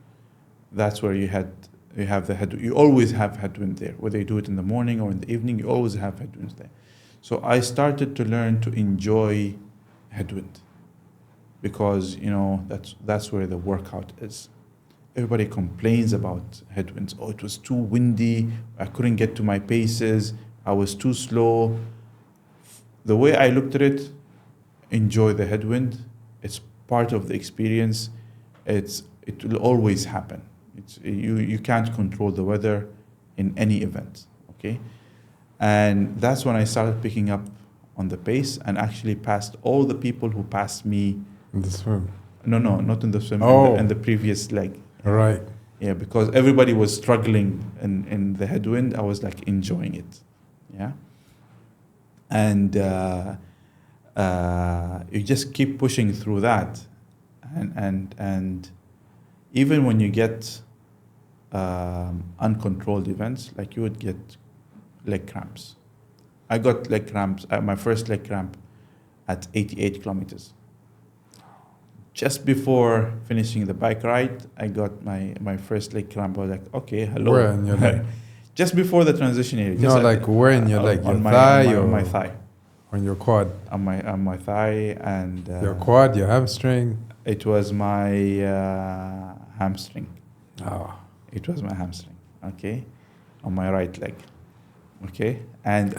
That's where you have the headwind. You always have headwind there. Whether you do it in the morning or in the evening, you always have headwinds there. So I started to learn to enjoy headwind, because that's where the workout is. Everybody complains about headwinds. Oh, it was too windy. I couldn't get to my paces. I was too slow. The way I looked at it, enjoy the headwind. It's part of the experience. It will always happen. You can't control the weather in any event, okay? And that's when I started picking up on the pace and actually passed all the people who passed me. In the swim? No, not in the swim, in the previous leg. Right. Yeah, because everybody was struggling in the headwind. I was like enjoying it, yeah? And you just keep pushing through that. And even when you get uncontrolled events, like you would get leg cramps. I got leg cramps, my first leg cramp at 88 kilometers. Just before finishing the bike ride, I got my first leg cramp. I was like, okay, hello. Where in your leg? Just before the transition area. No, like where in your leg? Your thigh or on my thigh? On your quad? On my thigh and... your quad, your hamstring? It was my hamstring. Oh. It was my hamstring, okay? On my right leg, okay? And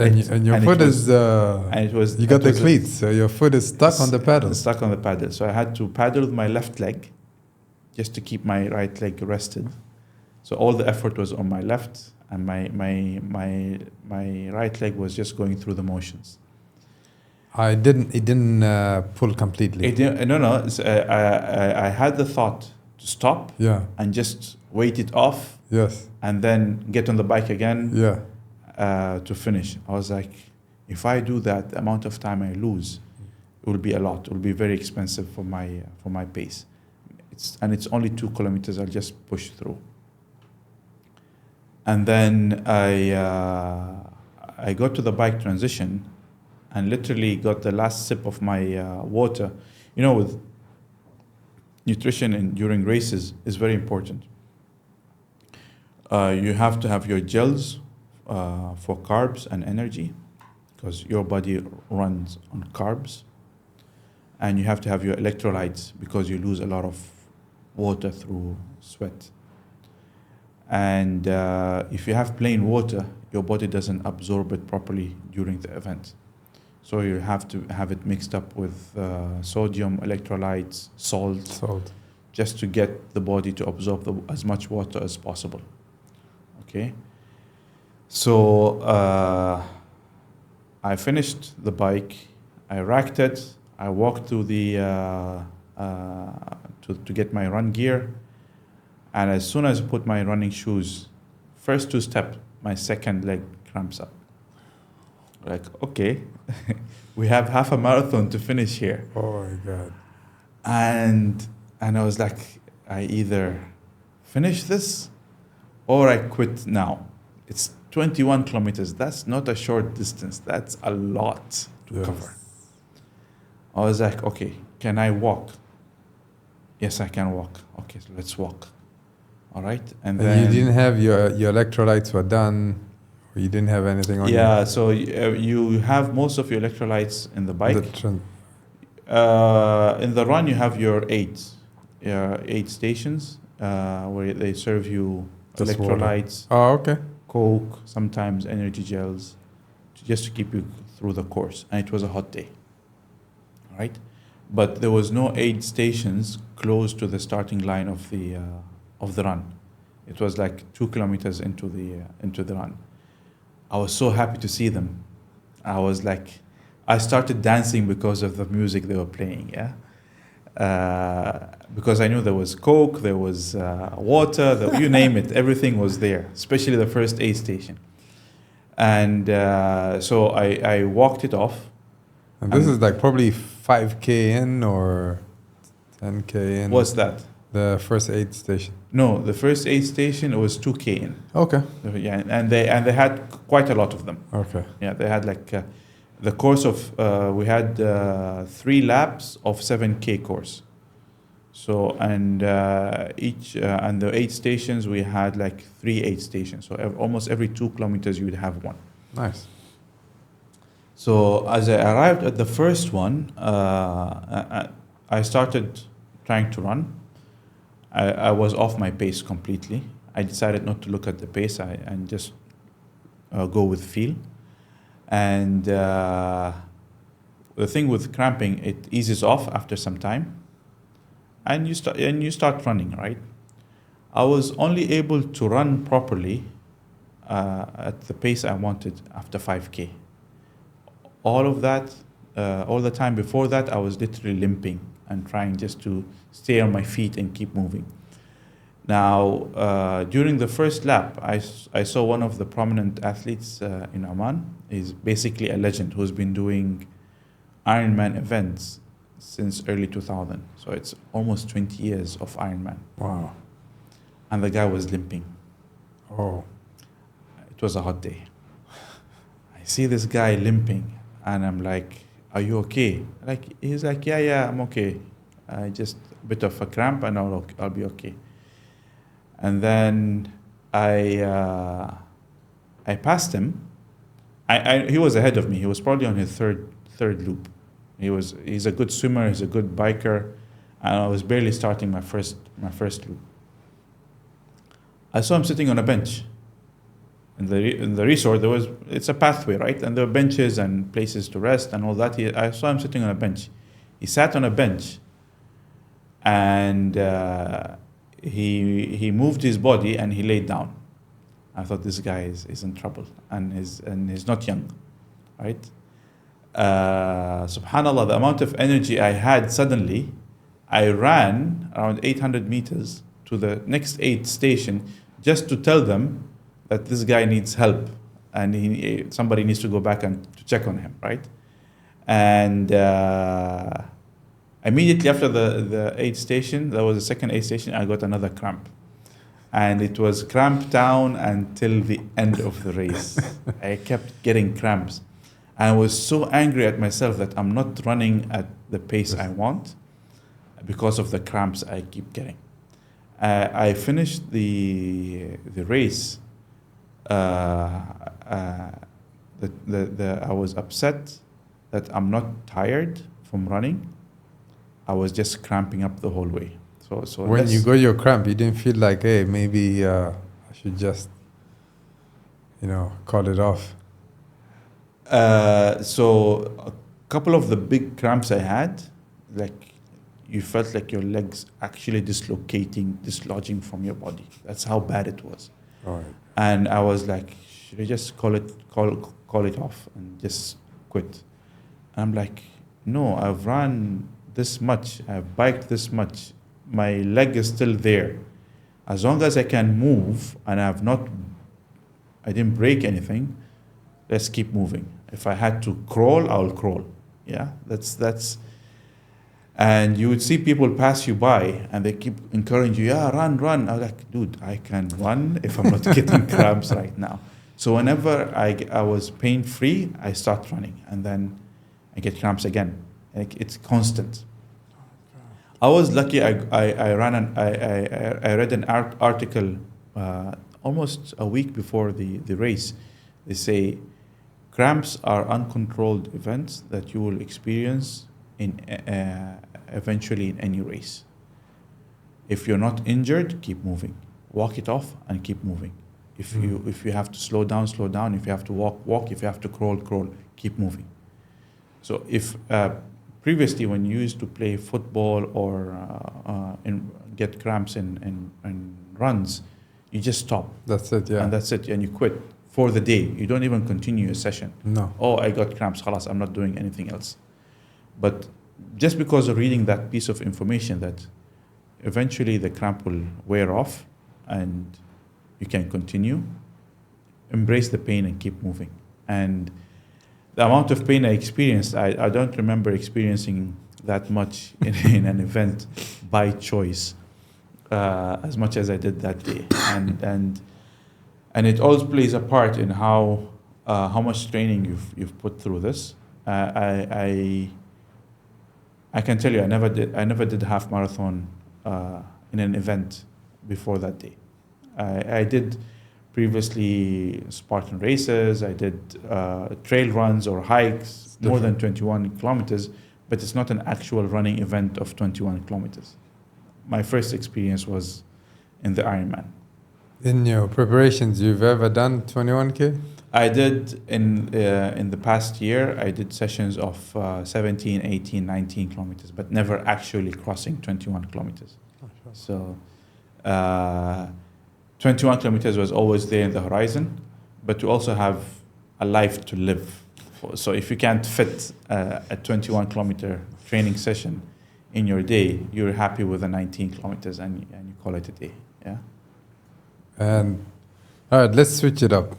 your foot is... and it was... You got the cleats, so your foot is stuck on the pedal. Stuck on the pedal. So I had to paddle with my left leg just to keep my right leg rested. So all the effort was on my left, and my right leg was just going through the motions. It didn't pull completely. No. I had the thought to stop and just wait it off. Yes. And then get on the bike again. Yeah. To finish. I was like, if I do that, the amount of time I lose, it will be a lot. It will be very expensive for my pace. It's only 2 kilometers. I'll just push through. And then I got to the bike transition, and literally got the last sip of my water. With nutrition during races is very important. You have to have your gels for carbs and energy, because your body runs on carbs. And you have to have your electrolytes, because you lose a lot of water through sweat. And if you have plain water, your body doesn't absorb it properly during the event. So you have to have it mixed up with sodium, electrolytes, salt, just to get the body to absorb as much water as possible. Okay? So I finished the bike, I racked it, I walked to to get my run gear, and as soon as I put my running shoes, first 2 steps, my second leg cramps up. Like, okay, we have half a marathon to finish here. Oh my God. And I was like, I either finish this or I quit now. It's 21 kilometers. That's not a short distance. That's a lot to cover. I was like, okay, can I walk? Yes, I can walk. Okay, so let's walk. All right. And then you didn't have your electrolytes were done. You didn't have anything on you? Yeah, so you have most of your electrolytes in the bike. In the run, you have your 8 stations where they serve you just electrolytes. Water. Oh, okay. Coke, sometimes energy gels, just to keep you through the course. And it was a hot day. right? But there was no aid stations close to the starting line of the run. It was like 2 kilometers into the run. I was so happy to see them. I started dancing because of the music they were playing, yeah? Because I knew there was Coke, there was water, you name it, everything was there, especially the first aid station. And so I walked it off. And this is like probably 5K in or 10K in? What's that? The first aid station. No, the first aid station, it was 2K in. Okay. Yeah, and they had quite a lot of them. Okay. Yeah, they had like the course of we had 3 laps of 7K course. So and each and the aid stations we had like 3 aid stations. So almost every 2 kilometers you would have one. Nice. So as I arrived at the first one, I started trying to run. I was off my pace completely. I decided not to look at the pace and just go with feel. And the thing with cramping, it eases off after some time, and you start running, right? I was only able to run properly at the pace I wanted after 5K. All of that, all the time before that, I was literally limping and trying just to stay on my feet and keep moving. Now, during the first lap, I saw one of the prominent athletes in Oman. He's basically a legend who's been doing Ironman events since early 2000. So it's almost 20 years of Ironman. Wow. And the guy was limping. Oh. It was a hot day. I see this guy limping and I'm like, are you okay? He's like, yeah, I'm okay. Just a bit of a cramp and I'll be okay. And then I passed him. He was ahead of me. He was probably on his third loop. He's a good swimmer. He's a good biker, and I was barely starting my first loop. I saw him sitting on a bench. In the resort, it's a pathway, right? And there were benches and places to rest and all that. I saw him sitting on a bench. He sat on a bench, and he moved his body and he laid down. I thought this guy is in trouble and he's not young, right? Subhanallah, the amount of energy I had suddenly, I ran around 800 meters to the next aid station just to tell them that this guy needs help and somebody needs to go back and to check on him, right? And immediately after the aid station, there was a second aid station, I got another cramp. And it was cramp down until the end of the race. I kept getting cramps. And I was so angry at myself that I'm not running at the pace I want because of the cramps I keep getting. I finished the race. I was upset that I'm not tired from running. I was just cramping up the whole way. So when you got your cramp, you didn't feel like, hey, maybe I should just, call it off. So a couple of the big cramps I had, like you felt like your legs actually dislodging from your body. That's how bad it was. Right. And I was like, should I just call it off and just quit? And I'm like, no, I've run this much, I've biked this much, my leg is still there. As long as I can move and I didn't break anything, let's keep moving. If I had to crawl, I'll crawl. Yeah, that's. And you would see people pass you by and they keep encouraging you, yeah, run. I was like, dude, I can run if I'm not getting cramps right now. So whenever I was pain-free, I start running and then I get cramps again. Like it's constant. I was lucky. I read an article almost a week before the race. They say cramps are uncontrolled events that you will experience eventually in any race. If you're not injured, keep moving. Walk it off and keep moving. If you have to slow down. If you have to walk. If you have to crawl, keep moving. So if previously, when you used to play football or get cramps in runs, you just stop. That's it, yeah. And that's it, and you quit for the day. You don't even continue a session. No. Oh, I got cramps, khalas, I'm not doing anything else. But just because of reading that piece of information that eventually the cramp will wear off and you can continue, embrace the pain and keep moving. And the amount of pain I experienced, I don't remember experiencing that much in an event by choice as much as I did that day. And it all plays a part in how much training you've put through this. I can tell you, I never did half marathon in an event before that day. I did previously Spartan races. I did trail runs or hikes more than 21 kilometers, but it's not an actual running event of 21 kilometers. My first experience was in the Ironman. In your preparations, you've ever done 21K? I did in the past year. I did sessions of 17, 18, 19 kilometers, but never actually crossing 21 kilometers. So 21 kilometers was always there in the horizon, but you also have a life to live. So if you can't fit a 21 kilometer training session in your day, you're happy with the 19 kilometers and you call it a day. Yeah. And all right, let's switch it up.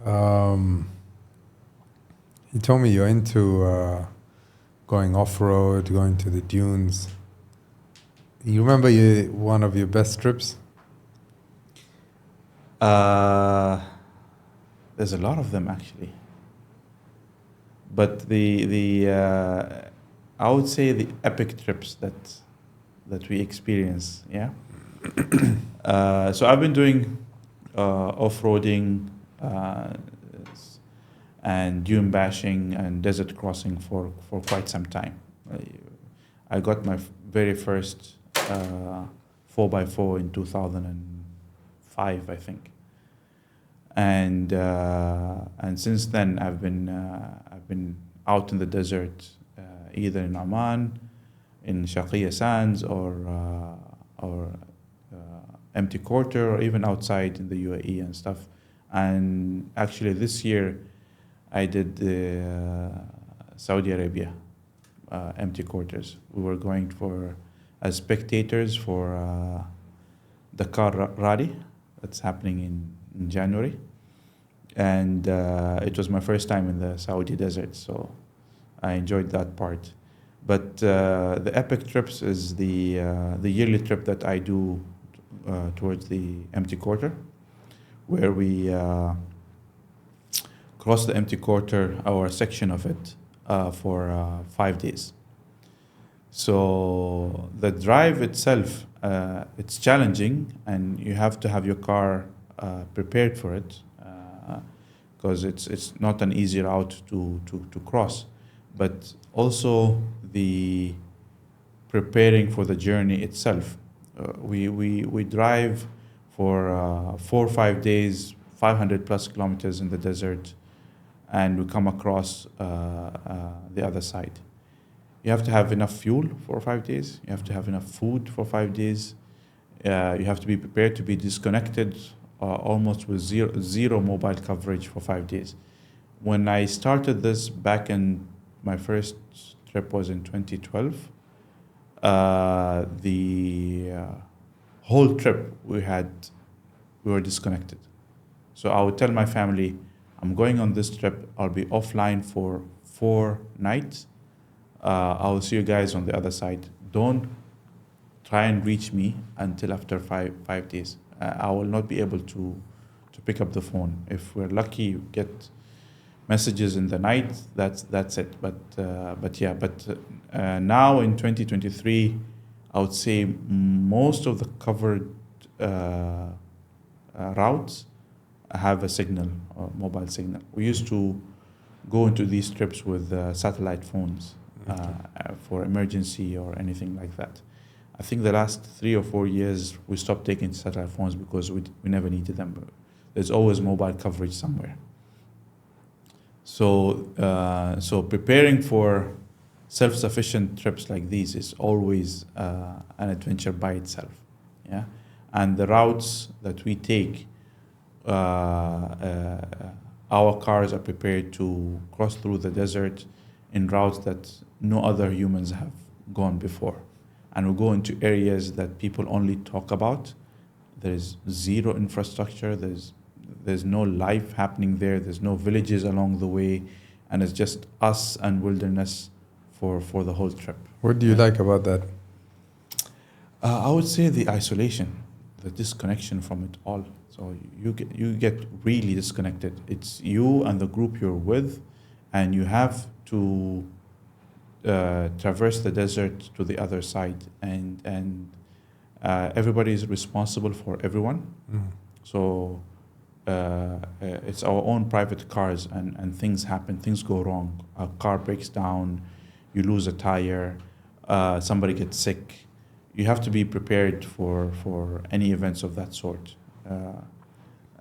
You told me you're into going off-road, going to the dunes. You remember one of your best trips? There's a lot of them actually, but I would say the epic trips that we experience. Yeah. So I've been doing off-roading and dune bashing and desert crossing for quite some time. I got my very first 4x4 in 2005, I think. And since then I've been out in the desert, either in Oman, in Sharqiya Sands, or Empty Quarter, or even outside in the UAE and stuff. And actually this year I did Saudi Arabia, Empty Quarters. We were going as spectators for Dakar Rally that's happening in January. And it was my first time in the Saudi desert, so I enjoyed that part. But the epic trips is the yearly trip that I do towards the Empty Quarter, where we cross the Empty Quarter, our section of it, for 5 days. So the drive itself, it's challenging, and you have to have your car prepared for it, because it's not an easy route to cross. But also the preparing for the journey itself. We drive for 4 or 5 days, 500 plus kilometers in the desert, and we come across the other side. You have to have enough fuel for 5 days. You have to have enough food for 5 days. You have to be prepared to be disconnected almost with zero mobile coverage for 5 days. When I started this back in, my first trip was in 2012, the whole trip we were disconnected. So I would tell my family, I'm going on this trip, I'll be offline for 4 nights. I will see you guys on the other side. Don't try and reach me until after 5 days. I will not be able to pick up the phone. If we're lucky, you get messages in the night. That's it. But now in 2023, I would say most of the covered routes have a signal, or mobile signal. We used to go into these trips with satellite phones for emergency or anything like that. I think the last 3 or 4 years we stopped taking satellite phones because we never needed them. There's always mobile coverage somewhere. So preparing for self-sufficient trips like these is always an adventure by itself. Yeah, and the routes that we take, our cars are prepared to cross through the desert in routes that no other humans have gone before. And we go into areas that people only talk about. There's zero infrastructure, there's no life happening there, there's no villages along the way, and it's just us and wilderness for the whole trip. What do you like about that? I would say the isolation, the disconnection from it all. So you get really disconnected. It's you and the group you're with, and you have to traverse the desert to the other side, and everybody is responsible for everyone. So it's our own private cars, and things happen, things go wrong. A car breaks down, you lose a tire, somebody gets sick. You have to be prepared for any events of that sort.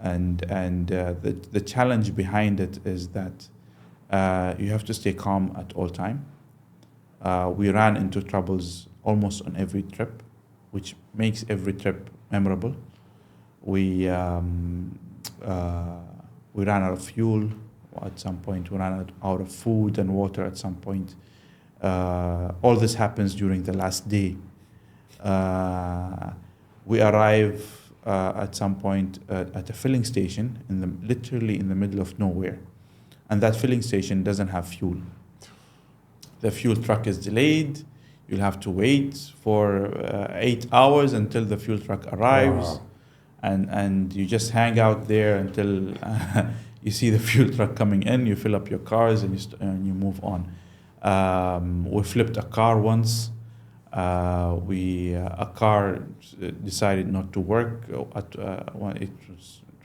The challenge behind it is that you have to stay calm at all time. We ran into troubles almost on every trip, which makes every trip memorable. We ran out of fuel at some point. We ran out of food and water at some point. All this happens during the last day. We arrive at some point at a filling station literally in the middle of nowhere, and that filling station doesn't have fuel. The fuel truck is delayed. You'll have to wait for 8 hours until the fuel truck arrives. Wow. And you just hang out there until you see the fuel truck coming in. You fill up your cars and you move on. We flipped a car once. A car decided not to work. It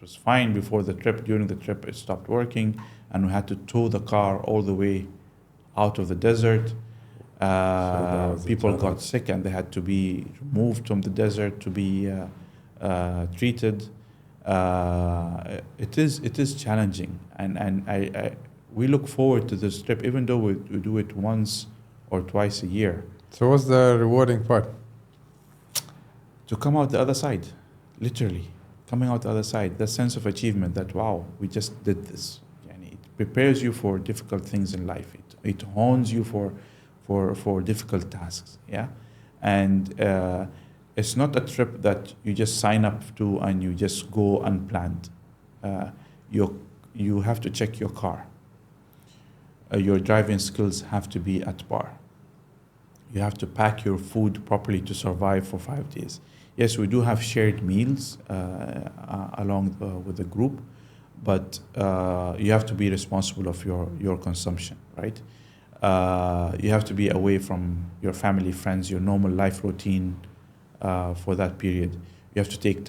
was fine before the trip. During the trip, it stopped working, and we had to tow the car all the way out of the desert. People got sick, and they had to be removed from the desert to be treated. It is challenging, and we look forward to this trip, even though we do it once or twice a year. So what's the rewarding part? To come out the other side, literally coming out the other side. The sense of achievement that, wow, we just did this. And it prepares you for difficult things in life. It hones you for difficult tasks. Yeah, and it's not a trip that you just sign up to and you just go unplanned. You have to check your car. Your driving skills have to be at par. You have to pack your food properly to survive for 5 days. Yes, we do have shared meals along with the group, but you have to be responsible of your consumption, right? You have to be away from your family, friends, your normal life routine for that period. You have to take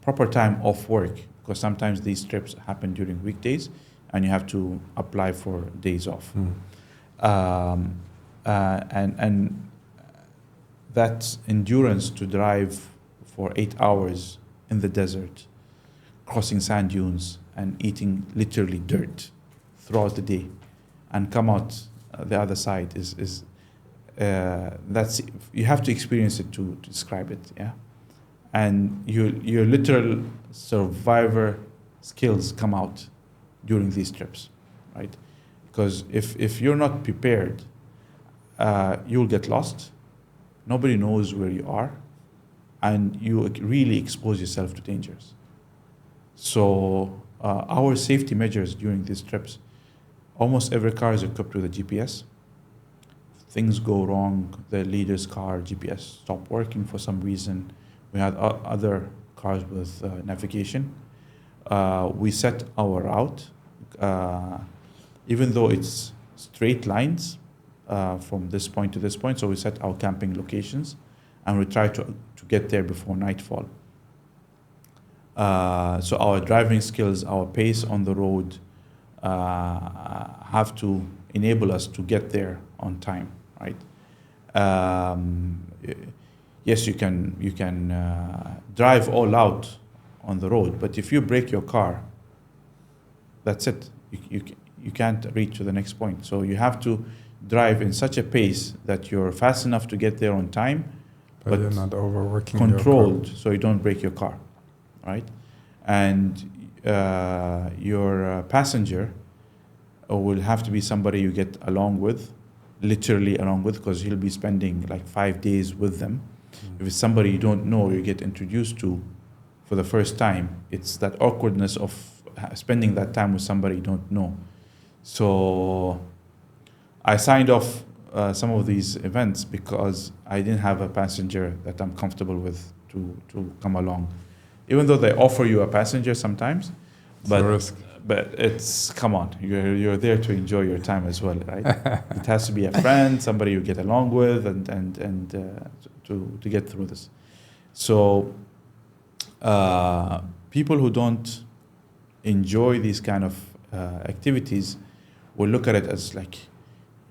proper time off work, because sometimes these trips happen during weekdays, and you have to apply for days off. And that endurance to drive for 8 hours in the desert, crossing sand dunes and eating literally dirt throughout the day, and come out the other side is that's, you have to experience it to describe it. Yeah, and your literal survivor skills come out during these trips, right? Because if you're not prepared, you'll get lost. Nobody knows where you are, and you really expose yourself to dangers. So our safety measures during these trips, almost every car is equipped with a GPS. Things go wrong, the leader's car GPS stopped working for some reason. We had other cars with navigation. We set our route, even though it's straight lines from this point to this point. So we set our camping locations, and we try to get there before nightfall. So our driving skills, our pace on the road have to enable us to get there on time, right? Yes, you can drive all out on the road, but if you break your car, that's it. You can't reach to the next point. So you have to drive in such a pace that you're fast enough to get there on time, but you're not overworking controlled, so you don't break your car, right? And your passenger will have to be somebody you get along with, literally along with, because he'll be spending like 5 days with them. If it's somebody you don't know, you get introduced to for the first time, it's that awkwardness of spending that time with somebody you don't know. So I signed off some of these events because I didn't have a passenger that I'm comfortable with to come along. Even though they offer you a passenger sometimes, but it's, come on, you're there to enjoy your time as well, right? It has to be a friend, somebody you get along with, and to get through this. So people who don't enjoy these kind of activities will look at it as like,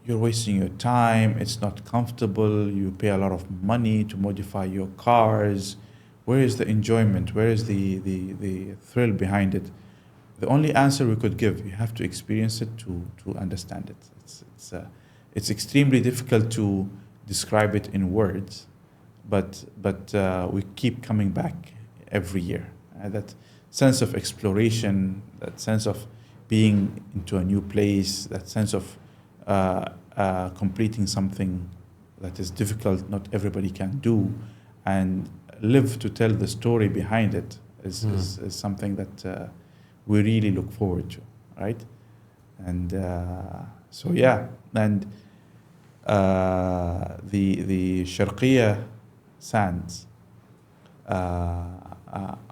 you're wasting your time, it's not comfortable, you pay a lot of money to modify your cars. Where is the enjoyment? Where is the thrill behind it? The only answer we could give, you have to experience it to understand it. It's extremely difficult to describe it in words, but we keep coming back every year. That sense of exploration, that sense of being into a new place, that sense of completing something that is difficult, not everybody can do, and live to tell the story behind it is something that we really look forward to, right? And so yeah, and the Sharqiya sands are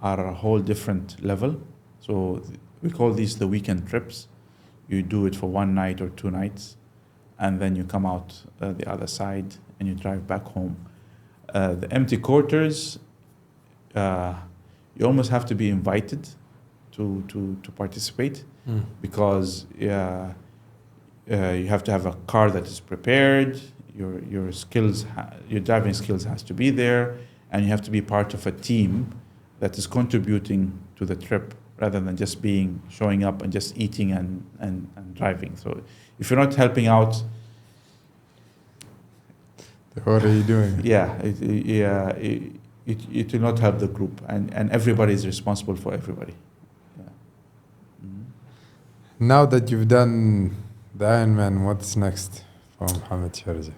a whole different level. So we call these the weekend trips. You do it for 1 night or 2 nights, and then you come out the other side and you drive back home. The empty quarters, you almost have to be invited to participate, because you have to have a car that is prepared. Your skills, your driving skills has to be there, and you have to be part of a team that is contributing to the trip, rather than just showing up and just eating and driving. So if you're not helping out, what are you doing? Yeah, it will not help the group, and everybody is responsible for everybody. Yeah. Mm-hmm. Now that you've done the Ironman, what's next for Mohamed Sharji?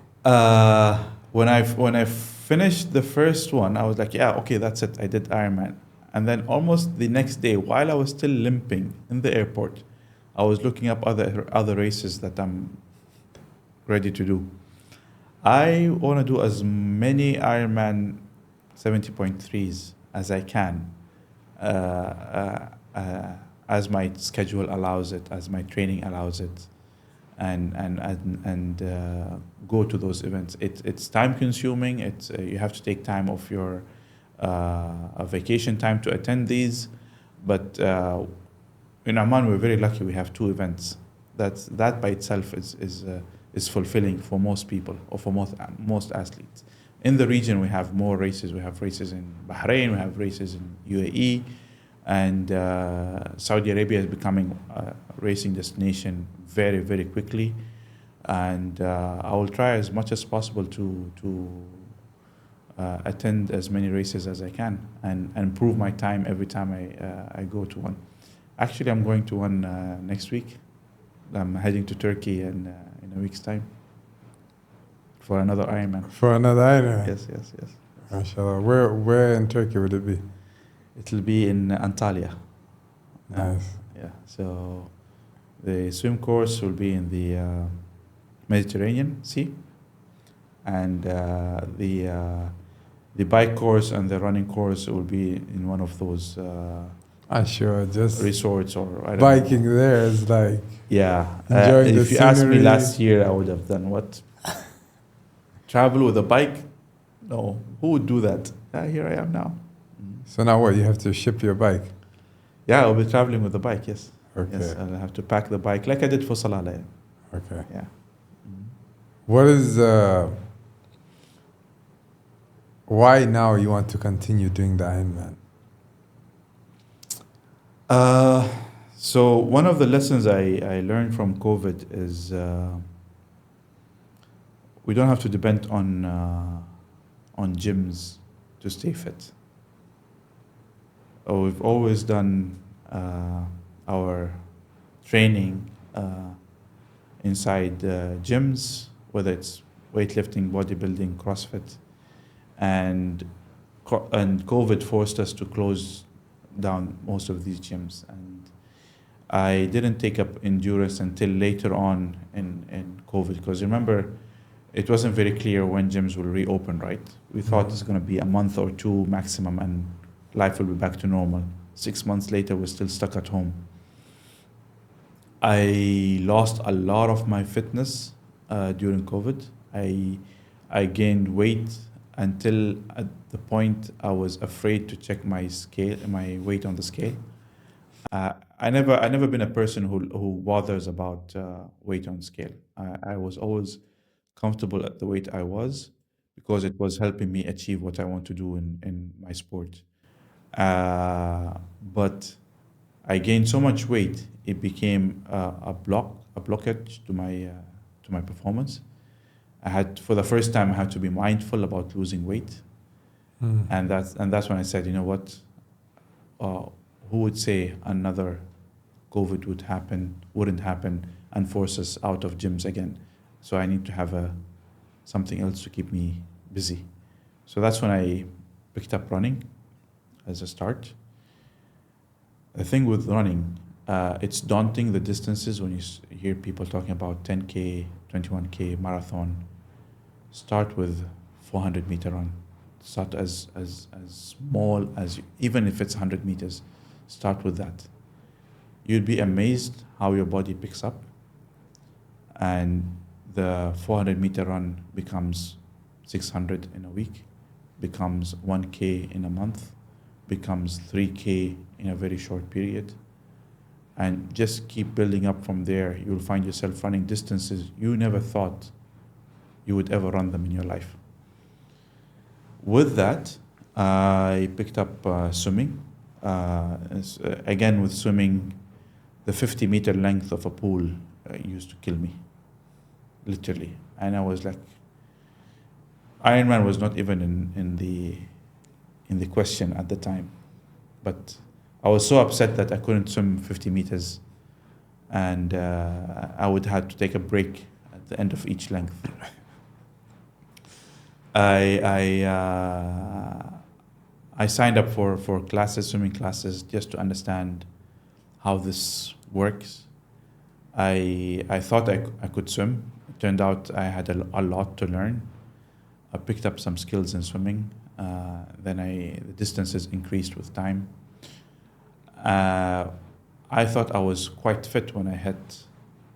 When I finished the first one, I was like, yeah, okay, that's it. I did Ironman. And then almost the next day, while I was still limping in the airport, I was looking up other races that I'm ready to do. I want to do as many Ironman 70.3s as I can, as my schedule allows it, as my training allows it, and go to those events. It's time consuming. You have to take time off your vacation time to attend these, but in Oman we're very lucky. We have 2 events. That by itself is fulfilling for most people, or for most athletes. In the region, we have more races. We have races in Bahrain, we have races in UAE, and Saudi Arabia is becoming a racing destination very, very quickly. And I will try as much as possible to attend as many races as I can, and improve my time every time I go to one. Actually, I'm going to one next week. I'm heading to Turkey in a week's time for another Ironman. For another Ironman? Yes. MashaAllah. Where in Turkey would it be? It'll be in Antalya. Nice. Yeah. So the swim course will be in the Mediterranean Sea, and the bike course and the running course will be in one of those just resorts, or I don't biking know. There is like enjoying if you asked me last year, I would have done what? Travel with a bike? No, who would do that? Here I am now. So now what? You have to ship your bike? Yeah, I'll be traveling with the bike. Yes. Okay. Yes, I'll have to pack the bike like I did for Salalah. Okay. Yeah. What is why now you want to continue doing the Ironman? So one of the lessons I learned from COVID is we don't have to depend on gyms to stay fit. We've always done our training inside gyms, whether it's weightlifting, bodybuilding, CrossFit, and COVID forced us to close down most of these gyms. And I didn't take up endurance until later on in COVID, because remember, it wasn't very clear when gyms will reopen, right? We thought it's going to be a month or two maximum and life will be back to normal. 6 months later, we're still stuck at home. I lost a lot of my fitness during COVID. I gained weight until at the point I was afraid to check my weight on the scale. I never been a person who bothers about weight on scale. I was always comfortable at the weight I was, because it was helping me achieve what I want to do in my sport. But I gained so much weight, it became a blockage to my performance. For the first time, I had to be mindful about losing weight. And that's when I said, you know what, who would say another COVID wouldn't happen and force us out of gyms again? So I need to have something else to keep me busy. So that's when I picked up running as a start. The thing with running, it's daunting, the distances, when you hear people talking about 10K, 21K, marathon. Start with 400-meter run. Start as small as, even if it's 100 meters, start with that. You'd be amazed how your body picks up. And the 400-meter run becomes 600 in a week, becomes 1K in a month, becomes 3K in a very short period. And just keep building up from there. You'll find yourself running distances you never thought you would ever run them in your life. With that, I picked up swimming. Again, with swimming, the 50-meter length of a pool used to kill me, literally. And I was like, Ironman was not even in the question at the time. But I was so upset that I couldn't swim 50 meters, and I would have to take a break at the end of each length. I signed up for classes, swimming classes, just to understand how this works. I thought I could swim. It turned out I had a lot to learn. I picked up some skills in swimming. Then the distances increased with time. I thought I was quite fit when I hit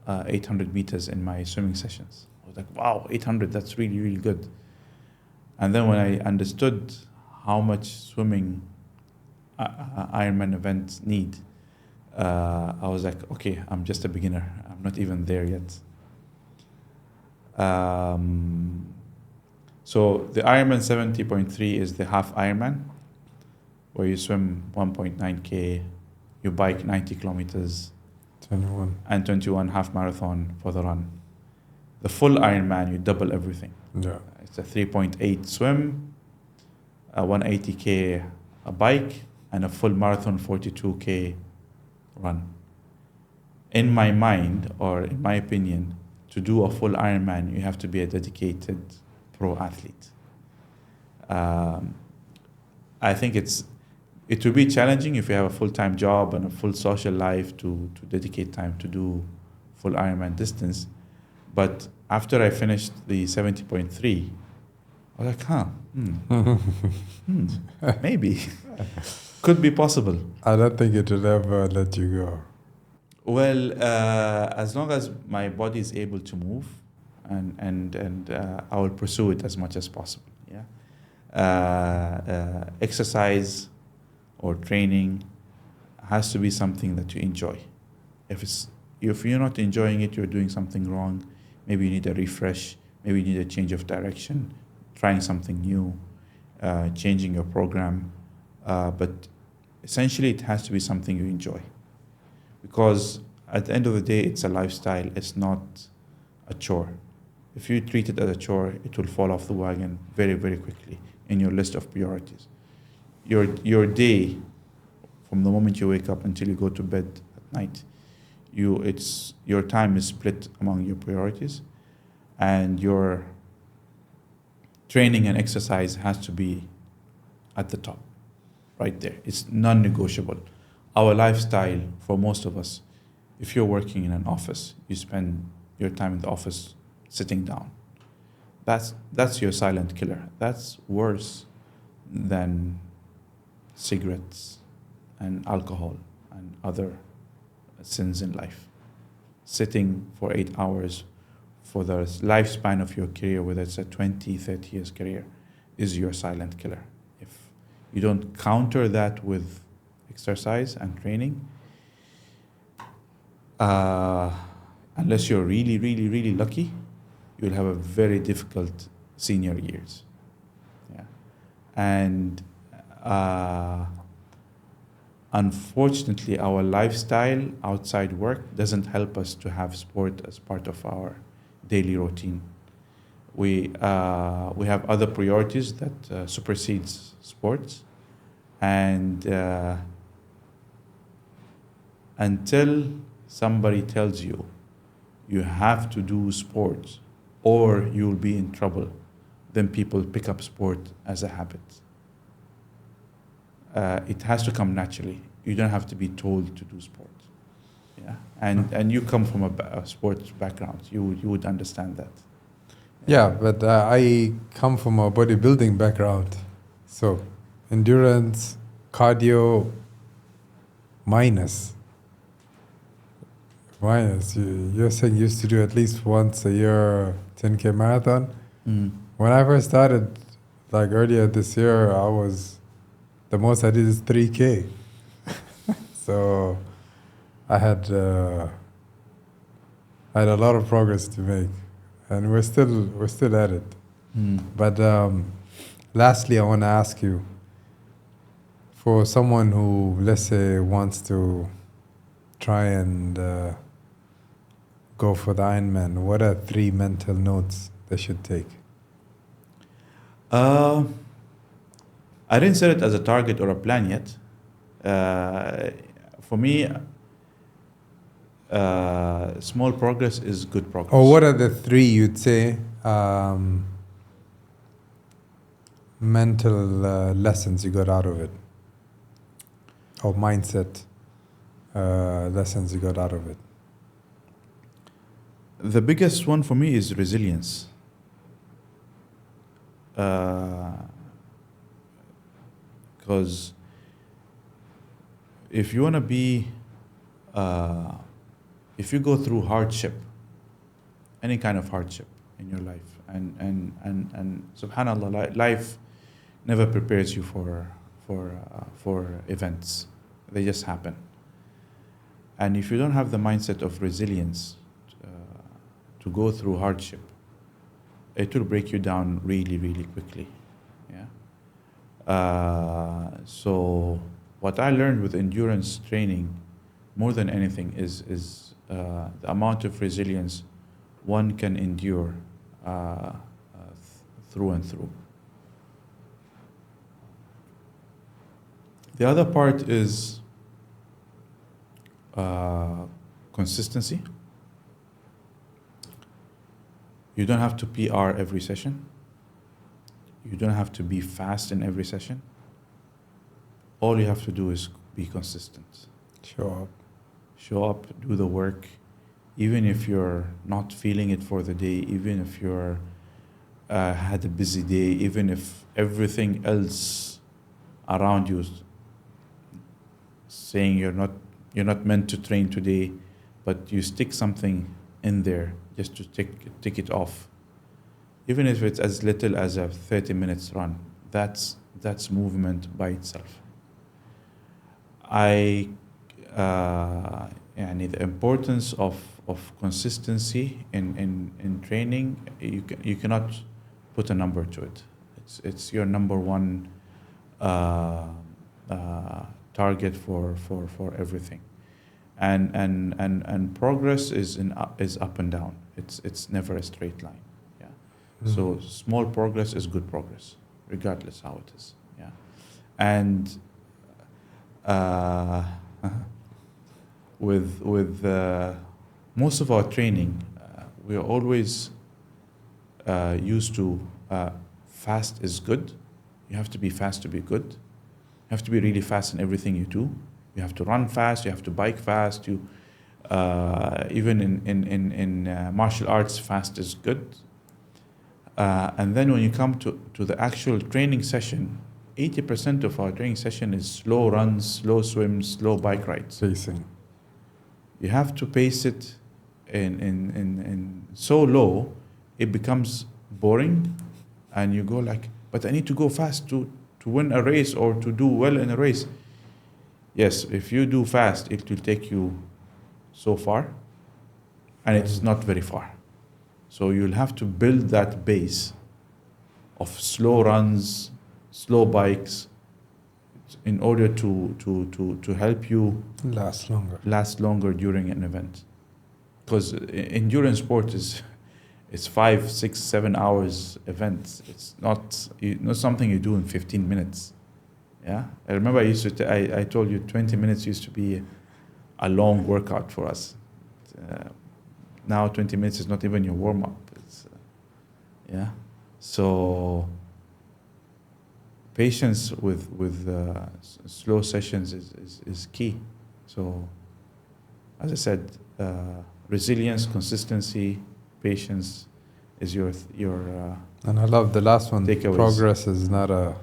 800 meters in my swimming sessions. I was like, wow, 800, that's really, really good. And then when I understood how much swimming Ironman events need, I was like, okay, I'm just a beginner. I'm not even there yet. So the Ironman 70.3 is the half Ironman, where you swim 1.9K, you bike 90 kilometers, 21. And 21 half marathon for the run. The full Ironman, you double everything. Yeah. It's a 3.8 swim, a 180K a bike, and a full marathon 42K run. In my mind, or in my opinion, to do a full Ironman, you have to be a dedicated pro athlete. I think it will be challenging if you have a full-time job and a full social life to dedicate time to do full Ironman distance. But after I finished the 70.3, I was like, maybe. Could be possible. I don't think it will ever let you go. Well, as long as my body is able to move, and I will pursue it as much as possible. Yeah. Exercise or training has to be something that you enjoy. If you're not enjoying it, you're doing something wrong. Maybe you need a refresh. Maybe you need a change of direction, trying something new, changing your program. But essentially, it has to be something you enjoy. Because at the end of the day, it's a lifestyle. It's not a chore. If you treat it as a chore, it will fall off the wagon very, very quickly in your list of priorities. Your day, from the moment you wake up until you go to bed at night, your time is split among your priorities, and your training and exercise has to be at the top, right there. It's non-negotiable. Our lifestyle, for most of us, if you're working in an office, you spend your time in the office sitting down. That's your silent killer. That's worse than cigarettes and alcohol and other sins in life. Sitting for 8 hours for the lifespan of your career, whether it's a 20, 30 years career, is your silent killer. If you don't counter that with exercise and training, unless you're really, really, really lucky, you'll have a very difficult senior years. Yeah. And unfortunately, our lifestyle outside work doesn't help us to have sport as part of our daily routine. We have other priorities that supersedes sports, and until somebody tells you you have to do sports or you'll be in trouble, then people pick up sport as a habit. It has to come naturally. You don't have to be told to do sport. Yeah, and you come from a sports background. You would understand that. Yeah, but I come from a bodybuilding background, so endurance, cardio, minus. You're saying you used to do at least once a year 10K marathon. When I first started, like earlier this year, the most I did is 3K. So I had a lot of progress to make, and we're still at it. But lastly, I want to ask you, for someone who, let's say, wants to try and go for the Ironman, what are 3 mental notes they should take? I didn't set it as a target or a plan yet. For me, small progress is good progress. Or what are the 3 you'd say mental lessons you got out of it? Or mindset lessons you got out of it? The biggest one for me is resilience. Because if you want to be, if you go through hardship, any kind of hardship in your life, and subhanallah, life never prepares you for events. They just happen. And if you don't have the mindset of resilience to go through hardship, it will break you down really, really quickly. Yeah. So what I learned with endurance training, more than anything, is the amount of resilience one can endure through and through. The other part is consistency. You don't have to PR every session. You don't have to be fast in every session. All you have to do is be consistent. Show up, do the work, even if you're not feeling it for the day, even if you're had a busy day, even if everything else around you is saying you're not meant to train today, but you stick something in there just to tick it off. Even if it's as little as a 30 minutes run, that's movement by itself. The importance of consistency in training, you cannot put a number to it. It's your number one target for everything. And progress is up and down. It's never a straight line. So small progress is good progress, regardless how it is. Yeah, and with most of our training, we are always used to fast is good. You have to be fast to be good. You have to be really fast in everything you do. You have to run fast. You have to bike fast. You even in martial arts, fast is good. And then when you come to the actual training session, 80% of our training session is slow runs, slow swims, slow bike rides. Pacing. You have to pace it in so low, it becomes boring, and you go like, but I need to go fast to win a race or to do well in a race. Yes, if you do fast, it will take you so far, and it's not very far. So you'll have to build that base of slow runs, slow bikes, in order to help you last longer during an event. Because endurance sport it's 5, 6, 7 hours events. It's not something you do in 15 minutes. Yeah, I remember I told you 20 minutes used to be a long workout for us. Now 20 minutes is not even your warm up. Yeah, so patience with slow sessions is key. So, as I said, resilience, consistency, patience is your and I love the last one. Takeaways. Progress is not a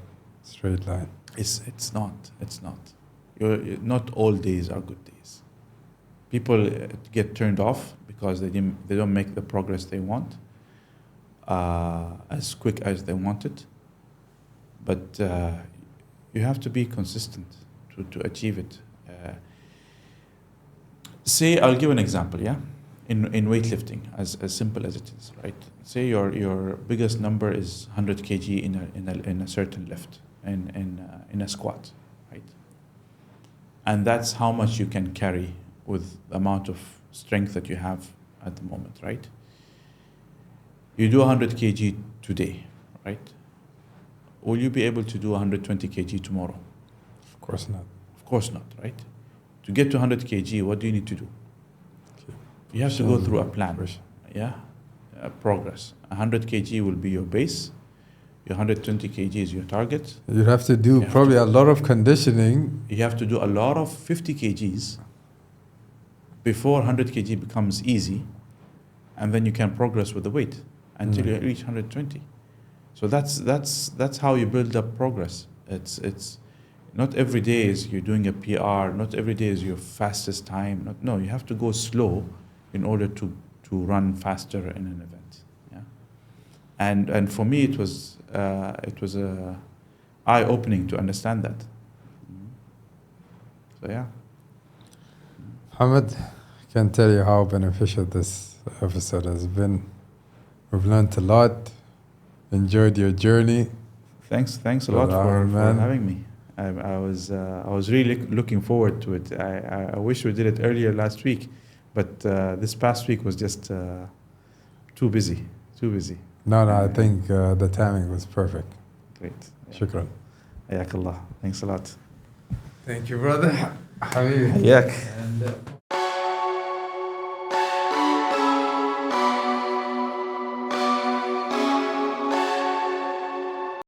straight line. It's not. Not all days are good days. People get turned off because they don't make the progress they want as quick as they want it. But you have to be consistent to achieve it. Say, I'll give an example, yeah? In weightlifting, as simple as it is, right? Say your biggest number is 100 kg in a certain lift, in a squat, right? And that's how much you can carry with the amount of strength that you have at the moment, right? You do 100 kg today, right? Will you be able to do 120 kg tomorrow? Of course not. Of course not, right? To get to 100 kg, what do you need to do? You have to go through a plan, yeah? Progress. 100 kg will be your base. Your 120 kg is your target. You have to do probably a lot of conditioning. You have to do a lot of 50 kgs before 100 kg becomes easy, and then you can progress with the weight until you reach 120. So that's how you build up progress. It's not every day is you're doing a PR. Not every day is your fastest time. No, you have to go slow in order to run faster in an event. Yeah, and for me it was eye-opening to understand that. So yeah. Mohamed, I can tell you how beneficial this episode has been. We've learned a lot. Enjoyed your journey. Thanks a lot for having me. I was really looking forward to it. I wish we did it earlier last week, but this past week was just too busy. No, I think the timing was perfect. Great. Shukran. Hayakallah. Thanks a lot. Thank you, brother. Habibi. Hayak.